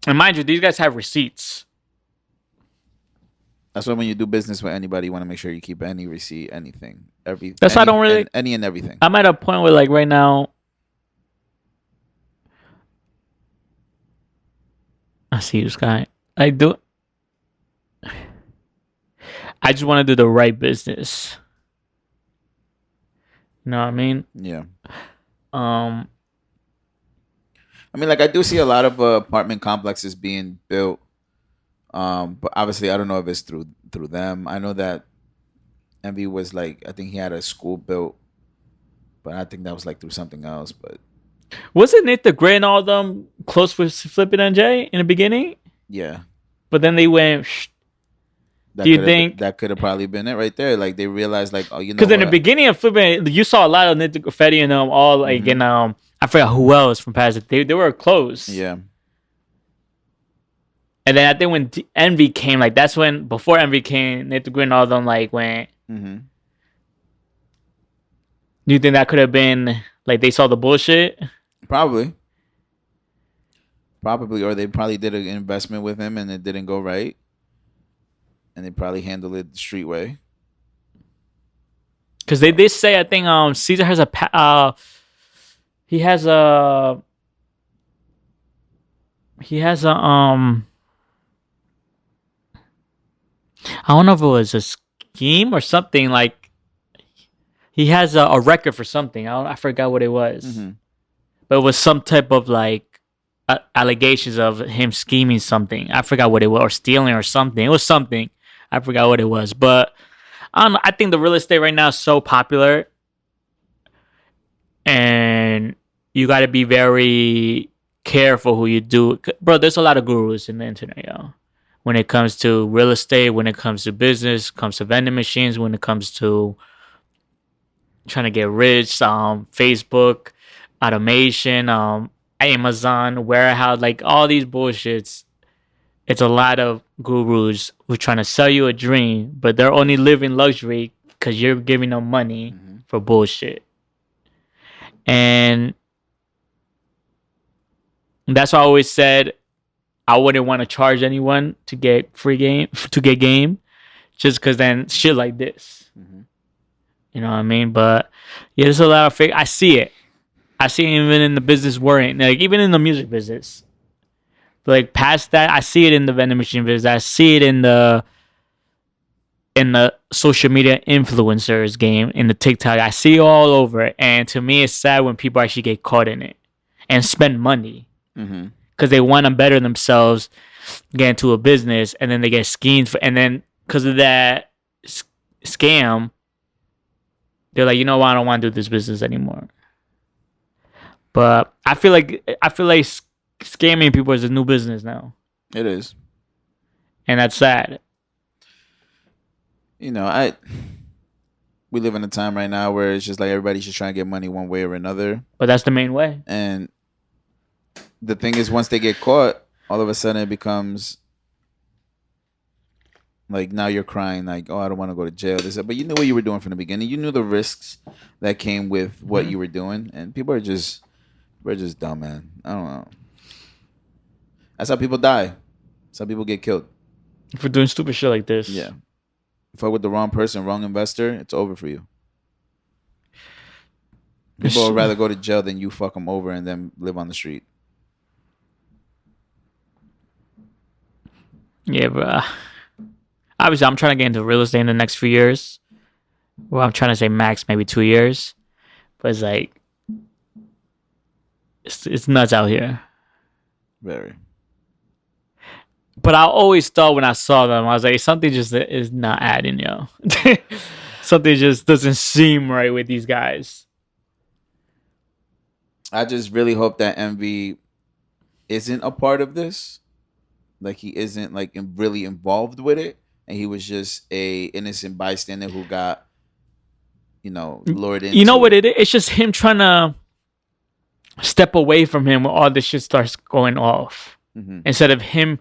And mind you, these guys have receipts. That's why when you do business with anybody, you want to make sure you keep any receipt, anything, everything. That's why I don't really any and everything. I'm at a point where, like, right now, I see this guy. I just want to do the right business. You know what I mean? Yeah. I mean, like, I do see a lot of apartment complexes being built But obviously, I don't know if it's through them. I know that Envy was like, I think he had a school built, but I think that was like through something else. But wasn't Nick the Great and all them close with Flippin' and Jay in the beginning? yeah, but then they went. that Do you think that could have probably been it right there? Like they realized, like, oh, you know, because in the beginning of Flippin', you saw a lot of Nick Graffiti and all like in I forgot who else from past. They were close. Yeah. And then I think when Envy came, like that's when before Envy came, Nick the Great and all them like went. Mm-hmm. Do you think that could have been like they saw the bullshit? Probably, or they probably did an investment with him and it didn't go right, and they probably handled it the street way. Because they did say, I think Caesar has he has a I don't know if it was a scheme or something, like he has a record for something. I forgot what it was. Mm-hmm. But it was some type of like allegations of him scheming something. I forgot what it was, or stealing or something. It was something. I forgot what it was. But I don't know. I think the real estate right now is so popular. And you got to be very careful who you do. Bro, there's a lot of gurus in the internet, yo. When it comes to real estate, when it comes to business, comes to vending machines, when it comes to trying to get rich, Facebook, automation, Amazon, warehouse, like all these bullshits. It's a lot of gurus who are trying to sell you a dream, but they're only living luxury because you're giving them money for bullshit. And that's why I always said I wouldn't want to charge anyone to get game, just because then shit like this. You know what I mean? But yeah, there's a lot of fake. I see it even in the business we're in, like even in the music business. But like past that, I see it in the vending machine business. I see it in the social media influencers game, in the TikTok. I see it all over it. And to me, it's sad when people actually get caught in it and spend money because they want to better themselves, get into a business, and then they get schemed and then because of that scam, they're like, you know what, I don't want to do this business anymore. But I feel like scamming people is a new business now. It is, and that's sad. You know, we live in a time right now where it's just like everybody's just trying to get money one way or another. But that's the main way. And the thing is, once they get caught, all of a sudden it becomes like now you're crying like, oh, I don't want to go to jail. But you knew what you were doing from the beginning. You knew the risks that came with what you were doing, and people are just dumb, man. I don't know. That's how people die. That's how people get killed. For doing stupid shit like this. Yeah. If I with the wrong person, wrong investor, it's over for you. People would rather go to jail than you fuck them over and then live on the street. Yeah, but obviously I'm trying to get into real estate in the next few years. Well, I'm trying to say max maybe 2 years. But it's like it's nuts out here. Very. But I always thought when I saw them, I was like, something just is not adding, yo. Something just doesn't seem right with these guys. I just really hope that Envy isn't a part of this. Like he isn't like really involved with it, and he was just a innocent bystander who got, lured into. You know what it is? It's just him trying to step away from him when all this shit starts going off. Instead of him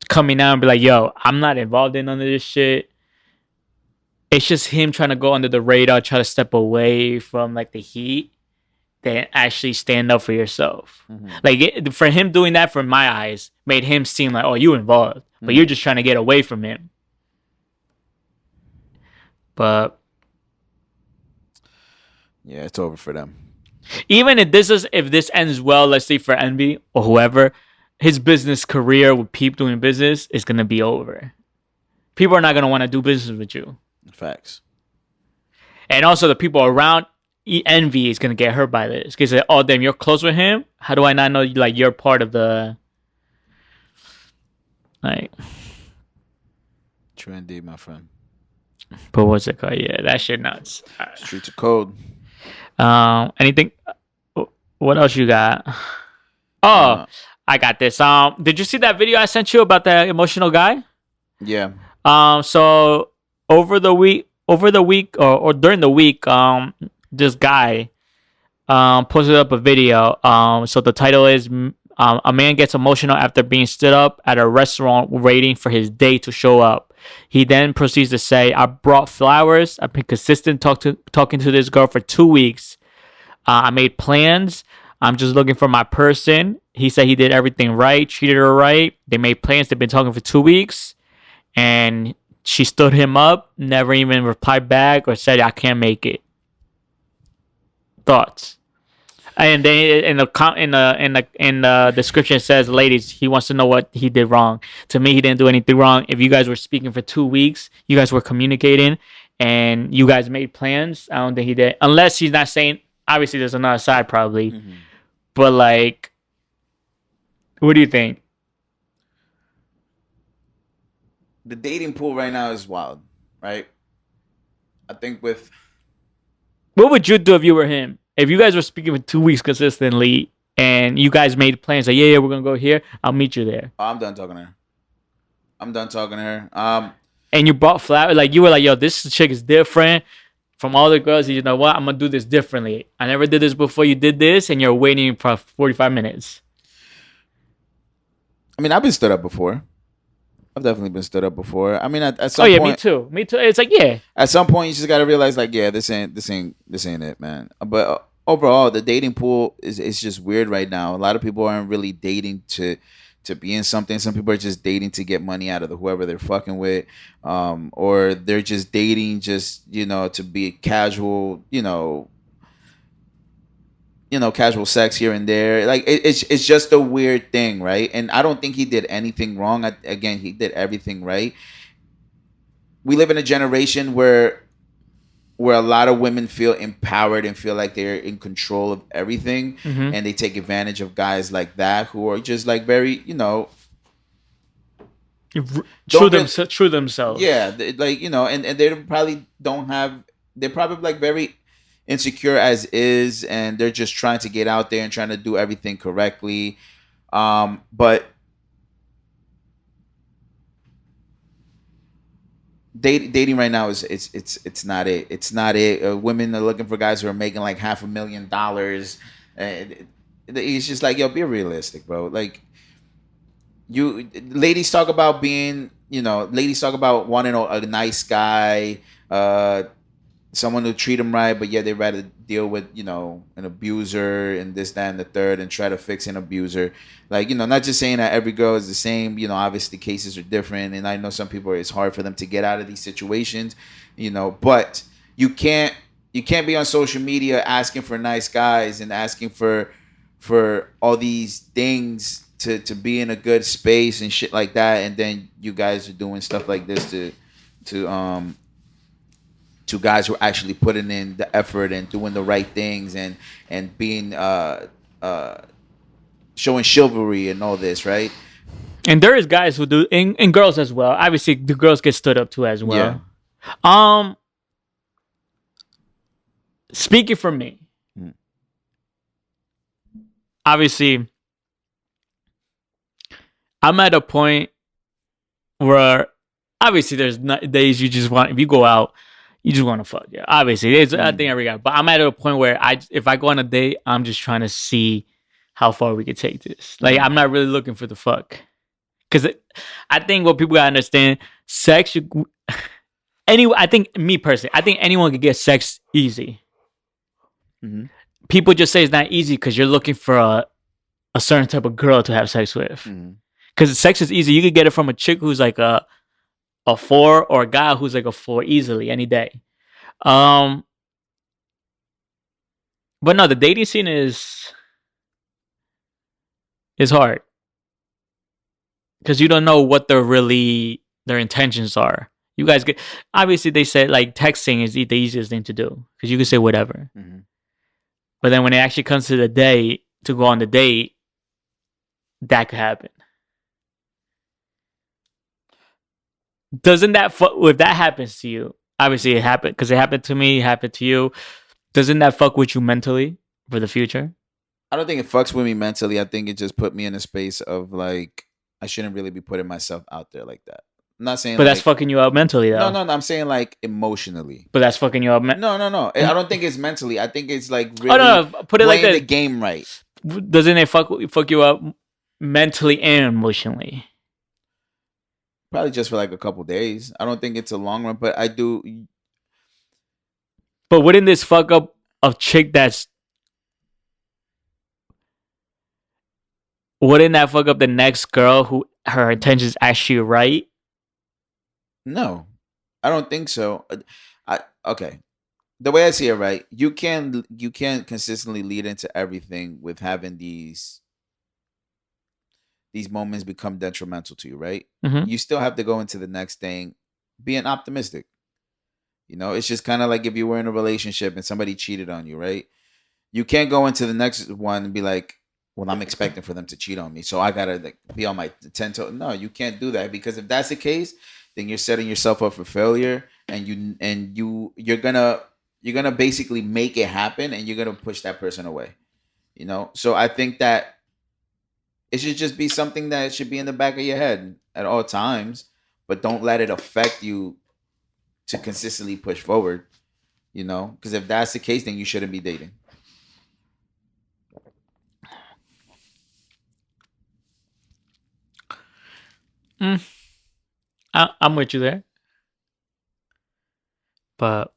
coming out and be like, yo, I'm not involved in none of this shit. It's just him trying to go under the radar, try to step away from like the heat, then actually stand up for yourself. Like for him doing that, from my eyes, made him seem like, oh, you involved, but you're just trying to get away from him. But yeah, it's over for them. Even if this ends well, let's say for Envy or whoever, his business career with Peep doing business is gonna be over. People are not gonna want to do business with you. Facts. And also the people around Envy is gonna get hurt by this. Because oh damn, you're close with him. How do I not know you're part of the like? True indeed, my friend. But what's it called? Yeah, that shit nuts. Streets of code. Anything? What else you got? Oh, I got this. Did you see that video I sent you about the emotional guy? Yeah. So over the week or during the week, this guy posted up a video. So the title is a man gets emotional after being stood up at a restaurant waiting for his date to show up. He then proceeds to say, I brought flowers. I've been consistent talking to this girl for 2 weeks. I made plans. I'm just looking for my person. He said he did everything right, treated her right. They made plans. They've been talking for 2 weeks. And she stood him up, never even replied back or said, I can't make it. Thoughts? And then in the description it says, ladies, he wants to know what he did wrong. To me, he didn't do anything wrong. If you guys were speaking for 2 weeks, you guys were communicating, and you guys made plans, I don't think he did. Unless he's not saying, obviously there's another side probably. Mm-hmm. But like, what do you think? The dating pool right now is wild, right? I think with... What would you do if you were him? If you guys were speaking for 2 weeks consistently and you guys made plans like, yeah, we're going to go here, I'll meet you there. Oh, I'm done talking to her. And you brought flowers. Like, you were like, yo, this chick is different from all the girls. You know what? I'm going to do this differently. I never did this before. You did this, and you're waiting for 45 minutes. I mean, I've been stood up before. I've definitely been stood up before. I mean, at some point... Oh, yeah, me too. It's like, yeah. At some point, you just got to realize, like, yeah, this ain't it, man. But overall, the dating pool is just weird right now. A lot of people aren't really dating to be in something. Some people are just dating to get money out of whoever they're fucking with, or they're just dating just, to be casual, casual sex here and there. Like it's just a weird thing, right? And I don't think he did anything wrong. Again, he did everything right. We live in a generation where a lot of women feel empowered and feel like they're in control of everything, mm-hmm. and they take advantage of guys like that who are just like very, true themselves. Yeah, like and they probably don't have. They're probably like very insecure as is, and they're just trying to get out there and trying to do everything correctly, but dating right now is it's not it. Women are looking for guys who are making like $500,000, and it's just like, yo, be realistic, bro. Like, ladies talk about being, ladies talk about wanting a nice guy, someone to treat them right, but yeah, they'd rather deal with, an abuser and this, that, and the third, and try to fix an abuser. Like, not just saying that every girl is the same, obviously cases are different, and I know some people, it's hard for them to get out of these situations, but you can't be on social media asking for nice guys and asking for all these things to be in a good space and shit like that, and then you guys are doing stuff like this to guys who are actually putting in the effort and doing the right things and being showing chivalry and all this, right? And there is guys who do, and girls as well. Obviously, the girls get stood up to as well. Yeah. Speaking for me, obviously, I'm at a point where obviously there's days you just want, if you go out, you just want to fuck. Yeah, obviously, it's I think every guy. But I'm at a point where if I go on a date, I'm just trying to see how far we could take this. Like, I'm not really looking for the fuck, because I think what people gotta understand, sex. Anyway, I think me personally, I think anyone can get sex easy. Mm-hmm. People just say it's not easy because you're looking for a certain type of girl to have sex with. Because sex is easy. You could get it from a chick who's like a 4, or a guy who's like a 4 easily any day. But no, the dating scene is hard, because you don't know what their intentions are. You guys get, obviously they said like texting is the easiest thing to do because you can say whatever. Mm-hmm. But then when it actually comes to the date, to go on the date, that could happen. Doesn't that if that happens to you? Obviously, it happened because it happened to me. It happened to you. Doesn't that fuck with you mentally for the future? I don't think it fucks with me mentally. I think it just put me in a space of like I shouldn't really be putting myself out there like that. I'm not saying But that's like fucking you up mentally, no, though. no, no. I'm saying like emotionally. But that's fucking you up. No, no, no. I don't think it's mentally. I think it's like Oh really no, no, put it like playing the this. game right. Doesn't it fuck you up mentally and emotionally? Probably just for like a couple days. I don't think it's a long run, but I do. But wouldn't this fuck up a chick that's wouldn't that fuck up the next girl who her intentions actually right? No, I don't think so. I okay. The way I see it, right? You can consistently lead into everything with having these moments become detrimental to you, right? Mm-hmm. You still have to go into the next thing being optimistic. You know, it's just kind of like if you were in a relationship and somebody cheated on you, right? You can't go into the next one and be like, "Well, I'm expecting for them to cheat on me, so I gotta like, be on my 10 toes." No, you can't do that because if that's the case, then you're setting yourself up for failure, and you're gonna basically make it happen, and you're gonna push that person away. You know, so I think that it should just be something that should be in the back of your head at all times, but don't let it affect you to consistently push forward. You know, because if that's the case, then you shouldn't be dating. Mm, I'm with you there, but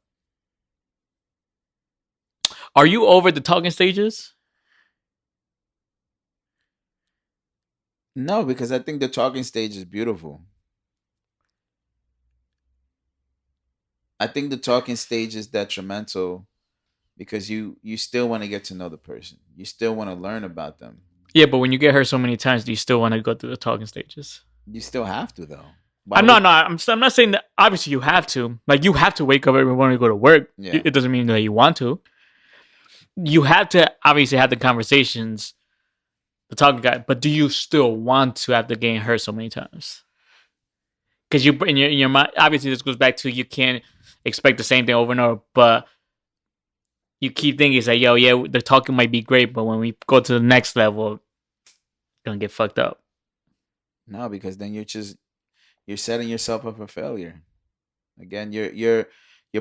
are you over the talking stages? No, because I think the talking stage is beautiful. I think the talking stage is detrimental because you still want to get to know the person. You still want to learn about them. Yeah, but when you get hurt so many times, do you still want to go through the talking stages? You still have to though. Why I'm not. would No, I'm not saying that. Obviously, you have to. Like, you have to wake up every morning to go to work. yeah. It doesn't mean that you want to. You have to obviously have the conversations, the talking guy. But do you still want to have the getting hurt so many times? Because you in your mind, obviously, this goes back to you can't expect the same thing over and over. But you keep thinking it's like, yo, yeah, the talking might be great, but when we go to the next level, gonna get fucked up. No, because then you're setting yourself up for failure. Again, you're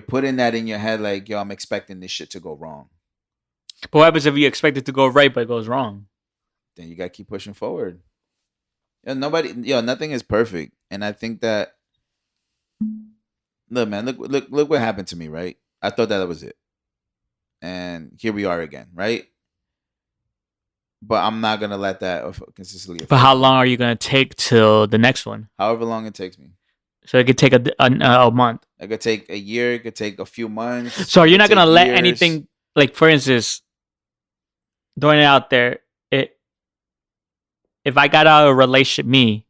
putting that in your head like, yo, I'm expecting this shit to go wrong. But what happens if you expect it to go right but it goes wrong? Then you gotta keep pushing forward. Nothing is perfect. And I think that look, man, look what happened to me, right? I thought that was it. And here we are again, right? But I'm not gonna let that consistently But how affect me. long are you gonna take till the next one? However long it takes me. So it could take a month. It could take a year. It could take a few months. So It you're could not gonna take let years. anything like, for instance, throwing it out there. If I got out of a relationship,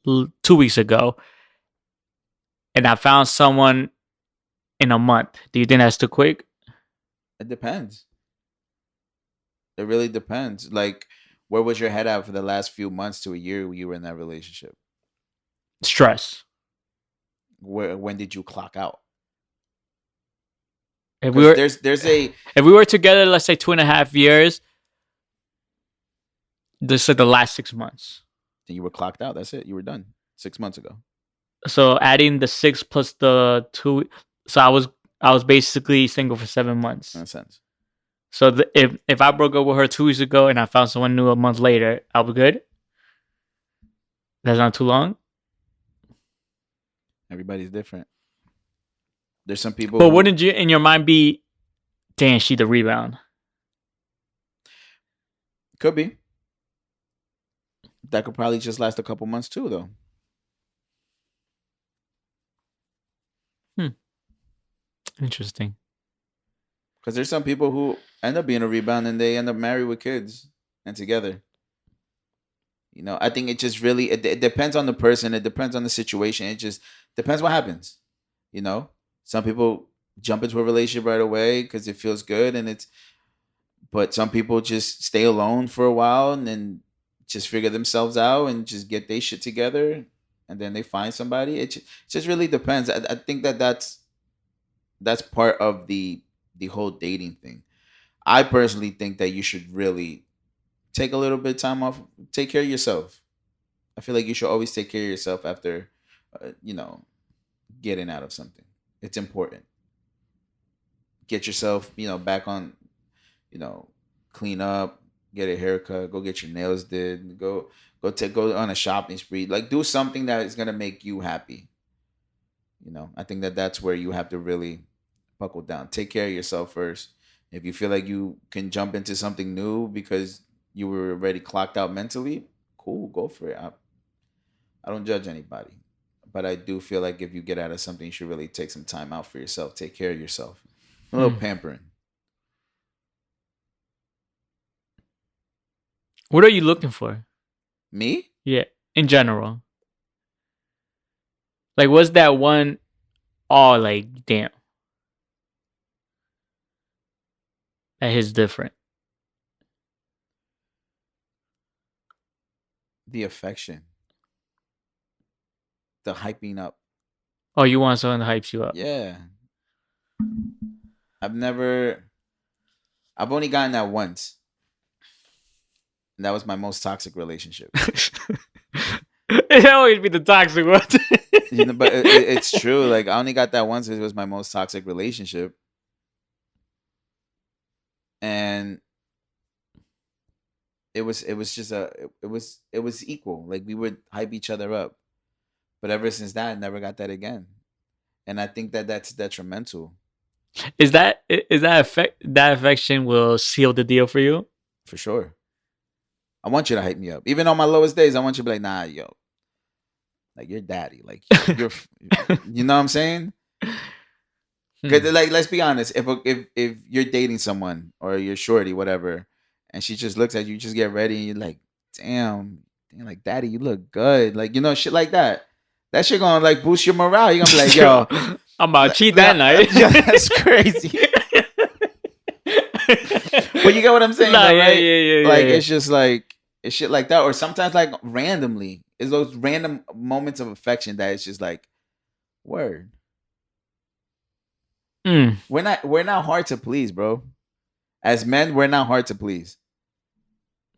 2 weeks ago, and I found someone in a month, do you think that's too quick? It depends. It really depends. Like, where was your head at for the last few months to a year you were in that relationship? Stress. When did you clock out? If we Because were if we were together, let's say 2.5 years, this is the last 6 months. then you were clocked out. That's it. You were done 6 months ago. So adding the 6 plus the 2, so I was basically single for 7 months. In a sense. So if I broke up with her 2 weeks ago and I found someone new a month later, I'll be good. That's not too long. Everybody's different. There's some people. But wouldn't you in your mind be, damn, she the rebound? Could be. That could probably just last a couple months too, though. Interesting. Because there's some people who end up being a rebound and they end up married with kids and together. You know, I think it just really it depends on the person. It depends on the situation. It just depends what happens. You know, some people jump into a relationship right away because it feels good, but some people just stay alone for a while and then just figure themselves out and just get their shit together. and then they find somebody. It just really depends. I think that's part of the whole dating thing. I personally think that you should really take a little bit of time off, take care of yourself. I feel like you should always take care of yourself after, you know, getting out of something. It's important. Get yourself, back on, you know, clean up, get a haircut, go get your nails did, go on a shopping spree. Like do something that is gonna make you happy. I think that that's where you have to really buckle down. Take care of yourself first. If you feel like you can jump into something new because you were already clocked out mentally, cool, go for it. I don't judge anybody, but I do feel like if you get out of something, you should really take some time out for yourself. Take care of yourself. A little pampering. What are you looking for? Me? Yeah, in general. Like, what's that one? Oh, like, damn. That is different. The affection. The hyping up. Oh, you want someone that hypes you up? Yeah. I've only gotten that once. And that was my most toxic relationship. It always be the toxic one. But it's true. Like I only got that once. It was my most toxic relationship, and it was just it was equal. Like we would hype each other up, but ever since that, I never got that again, and I think that that's detrimental. Is that affection will seal the deal for you? For sure. I want you to hype me up. Even on my lowest days, I want you to be like, nah, yo. Like, you're daddy. Like, you're, you know what I'm saying? Because, like, let's be honest. If you're dating someone or you're shorty, whatever, and she just looks at you, just get ready, and you're like, damn, like, daddy, you look good. Like, shit like that. That shit gonna, like, boost your morale. You're gonna be like, yo. I'm about to cheat that night. Yeah, that's crazy. But you get what I'm saying, Nah, though, right? Yeah. Like, it's just like, it's shit like that. Or sometimes, like, randomly. It's those random moments of affection that it's just like, word. We're not hard to please, bro. As men, we're not hard to please.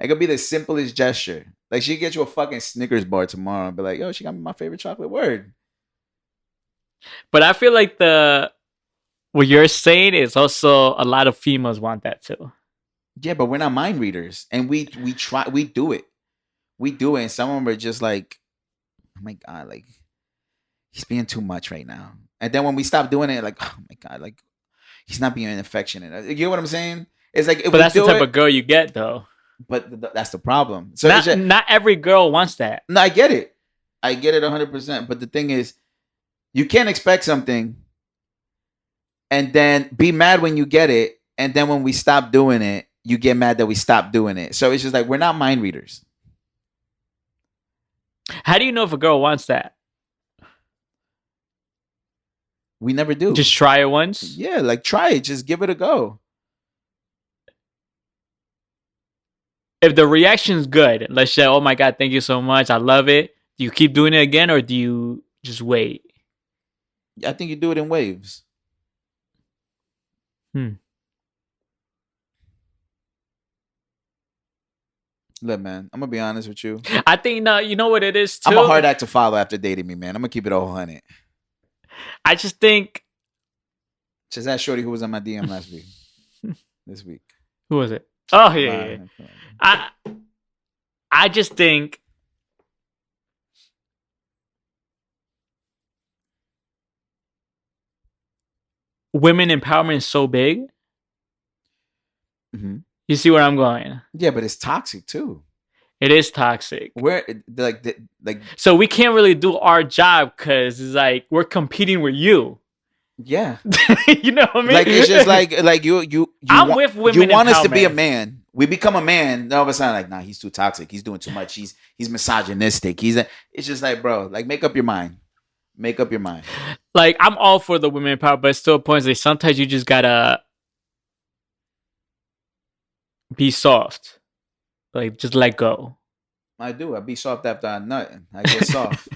It could be the simplest gesture. Like, she get you a fucking Snickers bar tomorrow and be like, yo, she got me my favorite chocolate. Word. But I feel like what you're saying is also a lot of females want that too. Yeah, but we're not mind readers, and we do it. We do it, and some of them are just like, oh my god, like he's being too much right now. And then when we stop doing it, like, oh my god, like he's not being affectionate. You know what I'm saying? It's like, but that's the type of girl you get, though. But that's the problem. So not every girl wants that. No, I get it. I get it 100%. But the thing is, you can't expect something and then be mad when you get it, and then when we stop doing it, you get mad that we stopped doing it. So it's just like, we're not mind readers. How do you know if a girl wants that? We never do. Just try it once? Yeah, like try it. Just give it a go. If the reaction's good, let's say, oh my god, thank you so much, I love it. Do you keep doing it again, or do you just wait? I think you do it in waves. Look, man, I'm gonna be honest with you. I think you know what it is too. I'm a hard act to follow after dating me, man. I'm gonna keep it all 100. I just think. Just that shorty who was on my DM last week. This week. Who was it? Oh yeah. I just think women empowerment is so big. Mm-hmm. You see where I'm going? Yeah, but it's toxic too. It is toxic. Where like so we can't really do our job because it's like we're competing with you. Yeah. You know what I mean? Like it's just like you I'm with women. You want us to be a man. We become a man. All of a sudden, like, nah, he's too toxic. He's doing too much. He's misogynistic. It's just like, bro, like, make up your mind. Make up your mind. Like, I'm all for the women power, but still points like sometimes you just gotta be soft. Like, just let go. I do. I be soft after I nut. I get soft.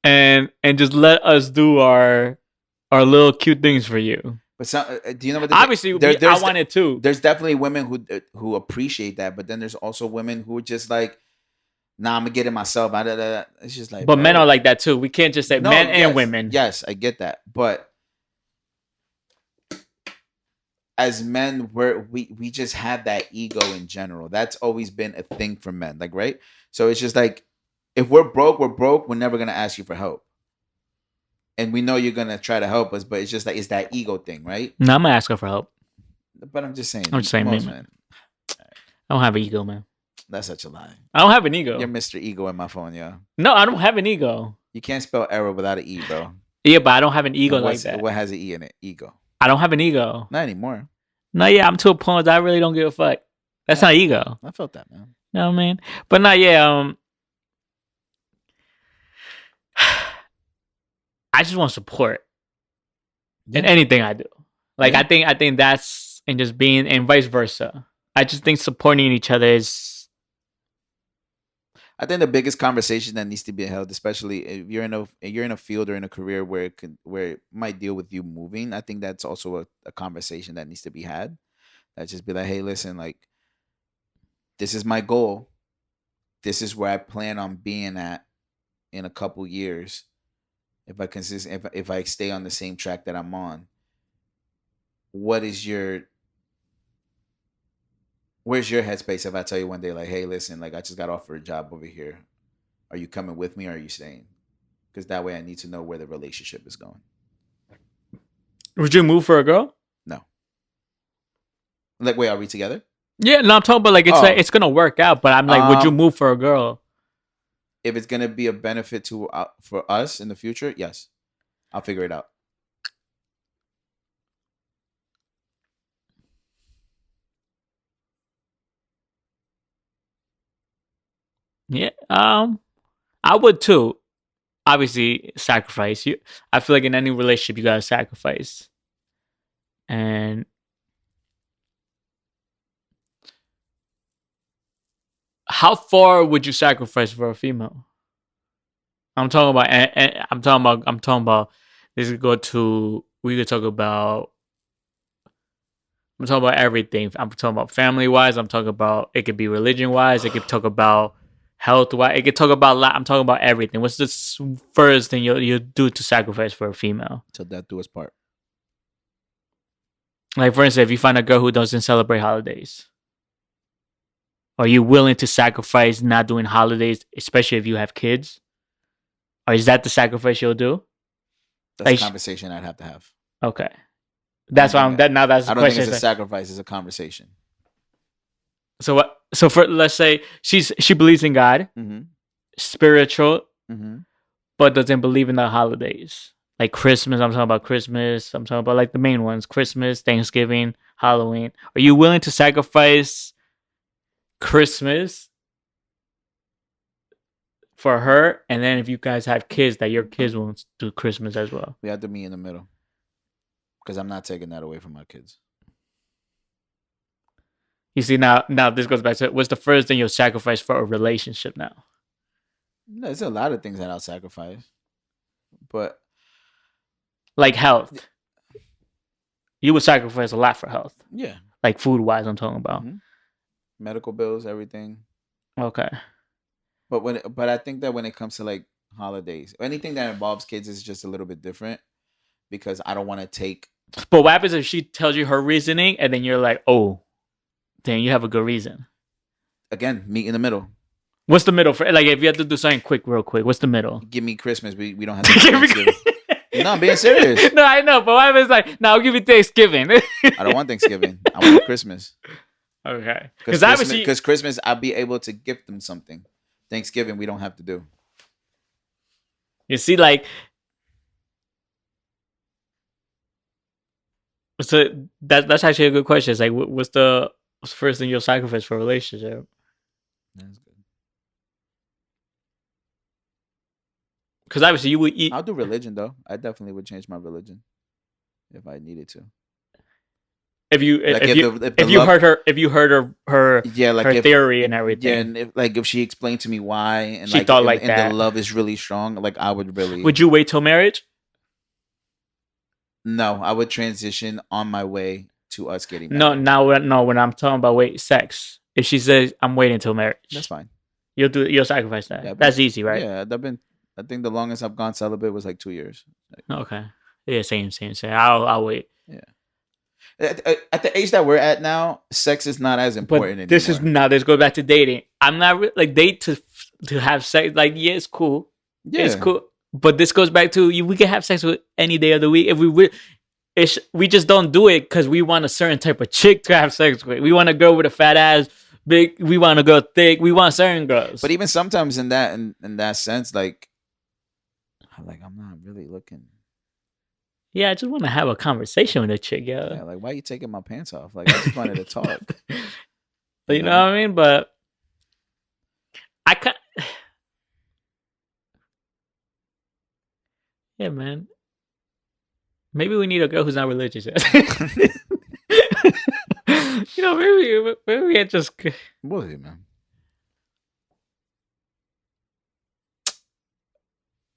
and just let us do our little cute things for you. But do you know what? Obviously, I want it too. There's definitely women who appreciate that, but then there's also women who are just like, nah, I'm gonna get it myself. It's just like, but men are like that too. We can't just say men and women. Yes, I get that, but as men, we just have that ego in general. That's always been a thing for men, like, right? So it's just like, if we're broke, we're broke. We're never gonna ask you for help, and we know you're gonna try to help us. But it's just like, it's that ego thing, right? No, I'm gonna ask her for help. But I'm just saying. I'm just saying, man. I don't have an ego, man. That's such a lie. I don't have an ego. You're Mr. Ego in my phone, yeah. No, I don't have an ego. You can't spell error without an E, bro. Yeah, but I don't have an ego like that. What has an E in it? Ego. I don't have an ego. Not anymore. No, yeah, I'm to a point that I really don't give a fuck. That's not ego. I felt that, man. You know what I mean? But not, yeah. I just want support in anything I do. Like, I think that's, and just being, and vice versa. I just think supporting each other is. I think the biggest conversation that needs to be held, especially if you're in a field or in a career where it might deal with you moving. I think that's also a conversation that needs to be had. That just be like, hey, listen, like, this is my goal. This is where I plan on being at in a couple years. If I stay on the same track that I'm on, where's your headspace if I tell you one day, like, hey, listen, like, I just got offered a job over here. Are you coming with me or are you staying? Because that way I need to know where the relationship is going. Would you move for a girl? No. Like, wait, are we together? Yeah, no, I'm talking about like, like, it's gonna work out, but I'm like, would you move for a girl? If it's gonna be a benefit for us in the future, yes. I'll figure it out. Yeah, I would too. Obviously, sacrifice. I feel like in any relationship, you gotta sacrifice. And how far would you sacrifice for a female? I'm talking about. This could go to. We could talk about. I'm talking about everything. I'm talking about family wise. I'm talking about, it could be religion wise. It could talk about health wise. It could talk about a lot. I'm talking about everything. What's the first thing you do to sacrifice for a female? Till death do us part. Like, for instance, if you find a girl who doesn't celebrate holidays, are you willing to sacrifice not doing holidays, especially if you have kids? Or is that the sacrifice you'll do? That's like, a conversation I'd have to have. Okay. That's why that's the question. I don't think it's a sacrifice, it's a conversation. So what? So for, let's say she believes in God, spiritual, but doesn't believe in the holidays. Like Christmas, I'm talking about Christmas. I'm talking about like the main ones: Christmas, Thanksgiving, Halloween. Are you willing to sacrifice Christmas for her? And then if you guys have kids, that your kids won't do Christmas as well. We have to meet in the middle. Because I'm not taking that away from my kids. You see, now this goes back to, what's the first thing you'll sacrifice for a relationship now? There's a lot of things that I'll sacrifice. But. Like health. You would sacrifice a lot for health. Yeah. Like food-wise, I'm talking about. Medical bills, everything. Okay. But I think that when it comes to like holidays, anything that involves kids is just a little bit different. Because I don't want to take. But what happens if she tells you her reasoning and then you're like, oh, then you have a good reason? Again, meet in the middle. What's the middle for? Like, if you have to do something real quick, what's the middle? Give me Christmas. We don't have to do Thanksgiving. No, I'm being serious. No, I know. But what happens like, no, I'll give you Thanksgiving. I don't want Thanksgiving. I want Christmas. Okay. Because Christmas, I'll be able to gift them something. Thanksgiving, we don't have to do. You see, like. So that's actually a good question. It's like, what's the first thing you'll sacrifice for a relationship? That's good. Because obviously you would eat. I'll do religion though. I definitely would change my religion if I needed to. If you Like if you heard her yeah, like her theory and everything. Yeah, and if she explained to me why, and she like thought like and that. the love is really strong, like I would really. Would you wait till marriage? No, I would transition on my way to us getting married. No. When I'm talking about sex, if she says I'm waiting till marriage, that's fine. You'll sacrifice that. Yeah, that's easy, right? Yeah, I think the longest I've gone celibate was like 2 years. Okay. Yeah, same. I'll wait. Yeah. At the age that we're at now, sex is not as important anymore. This goes back to dating. I'm not like date to have sex. Like, yeah, it's cool. Yeah, it's cool. But this goes back to we can have sex with any day of the week if we just don't do it because we want a certain type of chick to have sex with. We want a girl with a fat ass, big. We want a girl thick. We want certain girls. But even sometimes in that sense, like I'm not really looking. Yeah, I just want to have a conversation with a chick, yo. Yeah, like why are you taking my pants off? Like I just wanted to talk. You know what I mean? But I can't. Yeah, man. Maybe we need a girl who's not religious. Maybe we had just. What is it, man?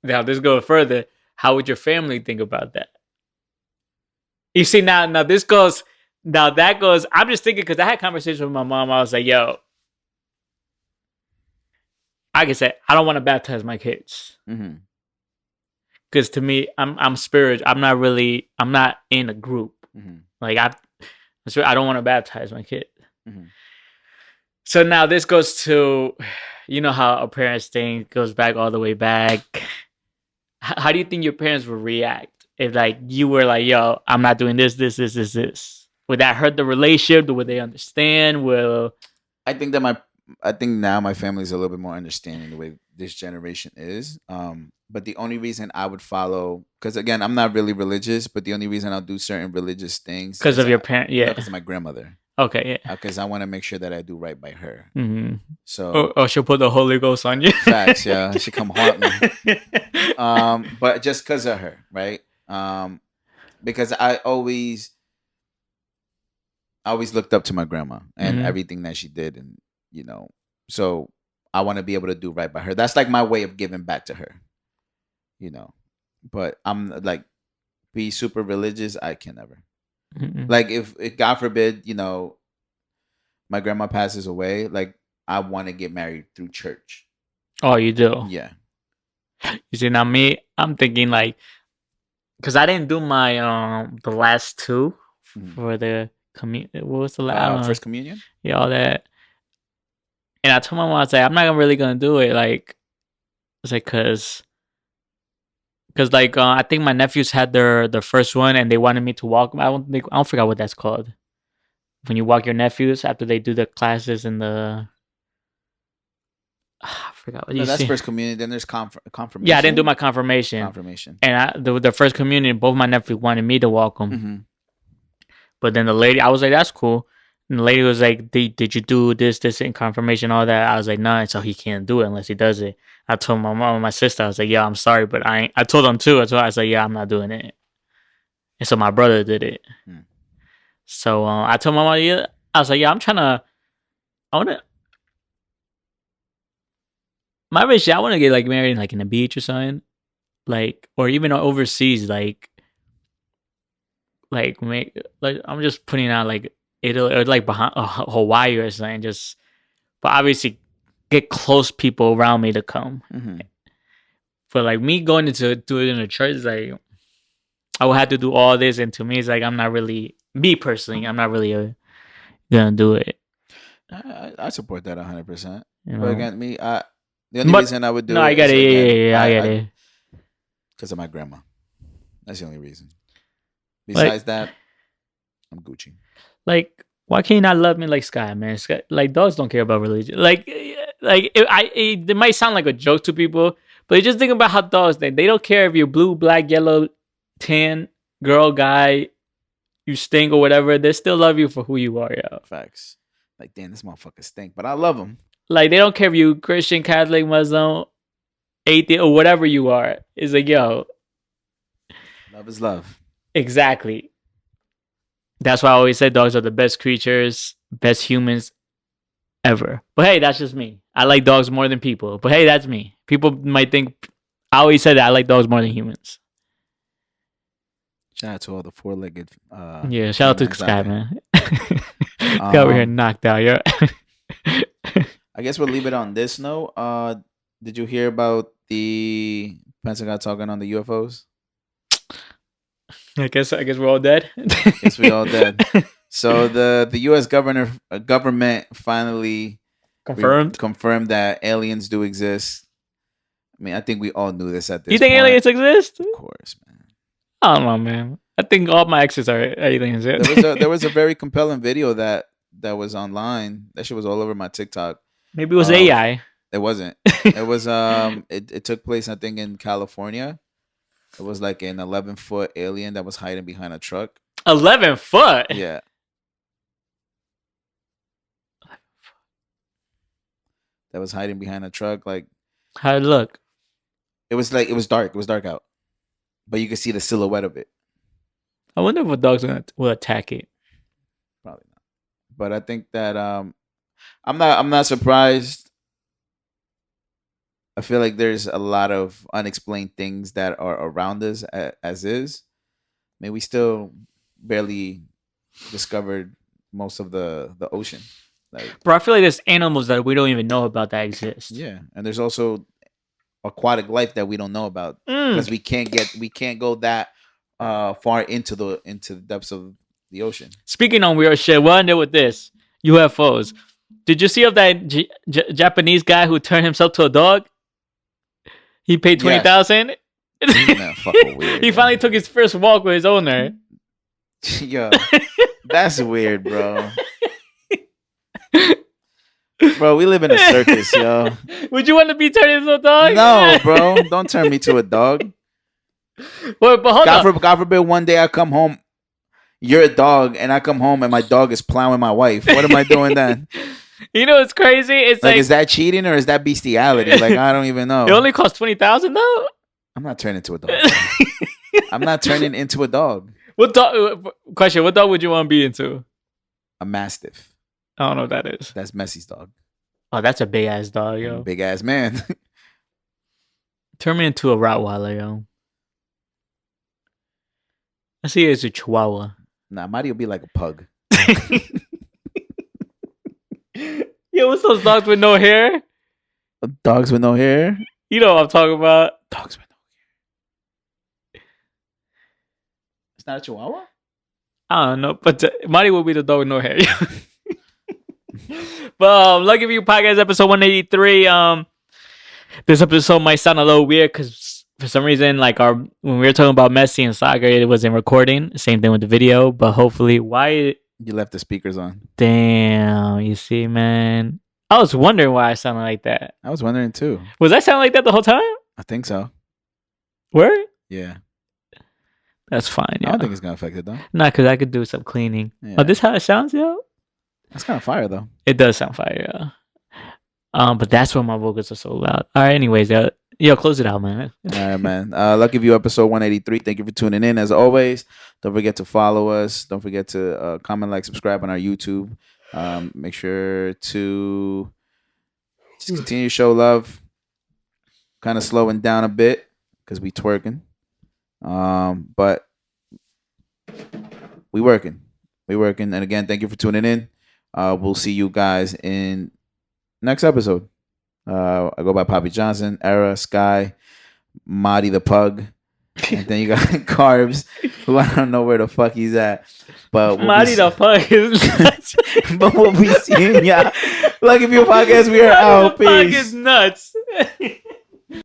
Now, this goes further. How would your family think about that? You see, now this goes. Now that goes. I'm just thinking because I had a conversation with my mom. I was like, "Yo, I can say I don't want to baptize my kids." Mm-hmm. Because to me, I'm spiritual. I'm not in a group. Mm-hmm. Like I don't want to baptize my kid. Mm-hmm. So now this goes to, how a parent's thing goes back all the way back. How do you think your parents would react if like you were like, yo, I'm not doing this. Would that hurt the relationship? Would they understand? I think now my family's a little bit more understanding the way this generation is. But the only reason I would follow, because again, I'm not really religious, but the only reason I'll do certain religious things because of your parent, yeah, because of my grandmother. Okay, yeah, because I want to make sure that I do right by her. Mm-hmm. So, or she'll put the Holy Ghost on you. Facts, yeah, she come haunt me. But just because of her, right? Because I always looked up to my grandma and everything that she did, and so I want to be able to do right by her. That's like my way of giving back to her. But I'm like, be super religious. I can never. Mm-mm. Like if God forbid, my grandma passes away, like I want to get married through church. Oh, you do? Yeah. You see, now me, I'm thinking like, because I didn't do my the last two for the communion. What was the last first communion? Yeah, all that. And I told my mom, I was like, I'm not really gonna do it. Like, it's like because like I think my nephews had their first one and they wanted me to walk. I don't forget what that's called. When you walk your nephews after they do the classes and the. I forgot what you that's first communion. Then there's confirmation. Yeah, I didn't do my confirmation. And the first communion, both my nephews wanted me to walk them. Mm-hmm. But then the lady, I was like, that's cool. And the lady was like, did you do this in confirmation, all that? I was like, nah, so he can't do it unless he does it. I told my mom and my sister, I was like, yeah, I'm sorry, but I told them too. I was like, yeah, I'm not doing it. And so my brother did it. So I told my mom, yeah, I was like, yeah, my relationship, I want to get like married like in a beach or something. Like, or even overseas, like I'm just putting out like Italy or like behind Hawaii or something. But obviously get close people around me to come. Mm-hmm. But like me going to do it in a church, like I will have to do all this, and to me, it's like I'm not really me personally. I'm not really gonna do it. I support that 100%. But again, me, the only reason I would do it. No, I get it. Yeah, I get it. Because of my grandma. That's the only reason. Besides that, I'm Gucci. Like, why can't you not love me like Sky, man? Sky, like, dogs don't care about religion. It might sound like a joke to people, but just think about how dogs, they don't care if you're blue, black, yellow, tan, girl, guy, you stink or whatever. They still love you for who you are, yo. Facts. Like, damn, this motherfucker stink, but I love him. Like, they don't care if you Christian, Catholic, Muslim, atheist, or whatever you are. It's like, yo. Love is love. Exactly. That's why I always say dogs are the best creatures, best humans ever. But hey, that's just me. I like dogs more than people. But hey, that's me. People might think I always said that I like dogs more than humans. Shout out to all the four-legged. Yeah, shout out to Sky, man. Got over here knocked out, yeah. I guess we'll leave it on this note. Did you hear about the Pentagon talking on the UFOs? I guess we're all dead. Guess we all dead. So the U.S. government finally confirmed that aliens do exist. I mean, I think we all knew this at this point. You think aliens exist? Of course, man. I don't know, man. I think all my exes are aliens. There was a very compelling video that was online. That shit was all over my TikTok. Maybe it was AI. It wasn't. It was it took place, I think, in California. It was like an 11-foot alien that was hiding behind a truck. 11 foot? Yeah. That was hiding behind a truck. Like, how'd it look? It was dark. It was dark out. But you could see the silhouette of it. I wonder if a dog's will attack it. Probably not. But I think that I'm not surprised. I feel like there's a lot of unexplained things that are around us as is. I mean, we still barely discovered most of the ocean. Like, bro, I feel like there's animals that we don't even know about that exist. Yeah, and there's also aquatic life that we don't know about because we can't go that far into the depths of the ocean. Speaking on weird shit, what ended with this UFOs? Did you see of that Japanese guy who turned himself to a dog? He paid $20,000. Weird, he finally took his first walk with his owner. Yo, that's weird, bro. Bro, we live in a circus, yo. Would you want to be turned into a dog? No, bro. Don't turn me to a dog. Well, but hold on. God forbid one day I come home, you're a dog, and I come home and my dog is plowing my wife. What am I doing then? You know what's crazy? It's like, is that cheating or is that bestiality? Like, I don't even know. It only costs $20,000 though. I'm not turning into a dog. I'm not turning into a dog. What dog? Question: what dog would you want to be into? A Mastiff. I don't know what that is. That's Messi's dog. Oh, that's a big ass dog, yo. Big ass man. Turn me into a Rottweiler, yo. I see it as a Chihuahua. Nah, Mahdi will be like a pug. Yo, what's those dogs with no hair? Dogs with no hair? You know what I'm talking about. Dogs with no hair. It's not a Chihuahua? I don't know, but Mahdi will be the dog with no hair. But Lucky View Podcast episode 183. This episode might sound a little weird because for some reason, like when we were talking about Messi and soccer, it wasn't recording. Same thing with the video, but hopefully, why you left the speakers on? Damn, you see, man. I was wondering why I sounded like that. I was wondering too. Was I sounding like that the whole time? I think so. Word? Yeah. That's fine. Yeah. I don't think it's gonna affect it though. Nah, because I could do some cleaning. Yeah. Oh, this how it sounds, yo? That's kind of fire though. It does sound fire, yeah. But that's why my vocals are so loud. All right, anyways, yo, close it out, man. All right, man. Lucky View episode 183. Thank you for tuning in. As always, don't forget to follow us. Don't forget to comment, like, subscribe on our YouTube. Make sure to just continue to show love. Kind of slowing down a bit because we twerking. But we working. And again, thank you for tuning in. We'll see you guys in next episode. I go by Papijohnson, Era, Sky, Mahdi the Pug, and then you got Carbs, who I don't know where the fuck he's at. But Mahdi the Pug is nuts. But we'll be seeing y'all. Lucky View Podcast, we are out. Peace. The Pug is nuts.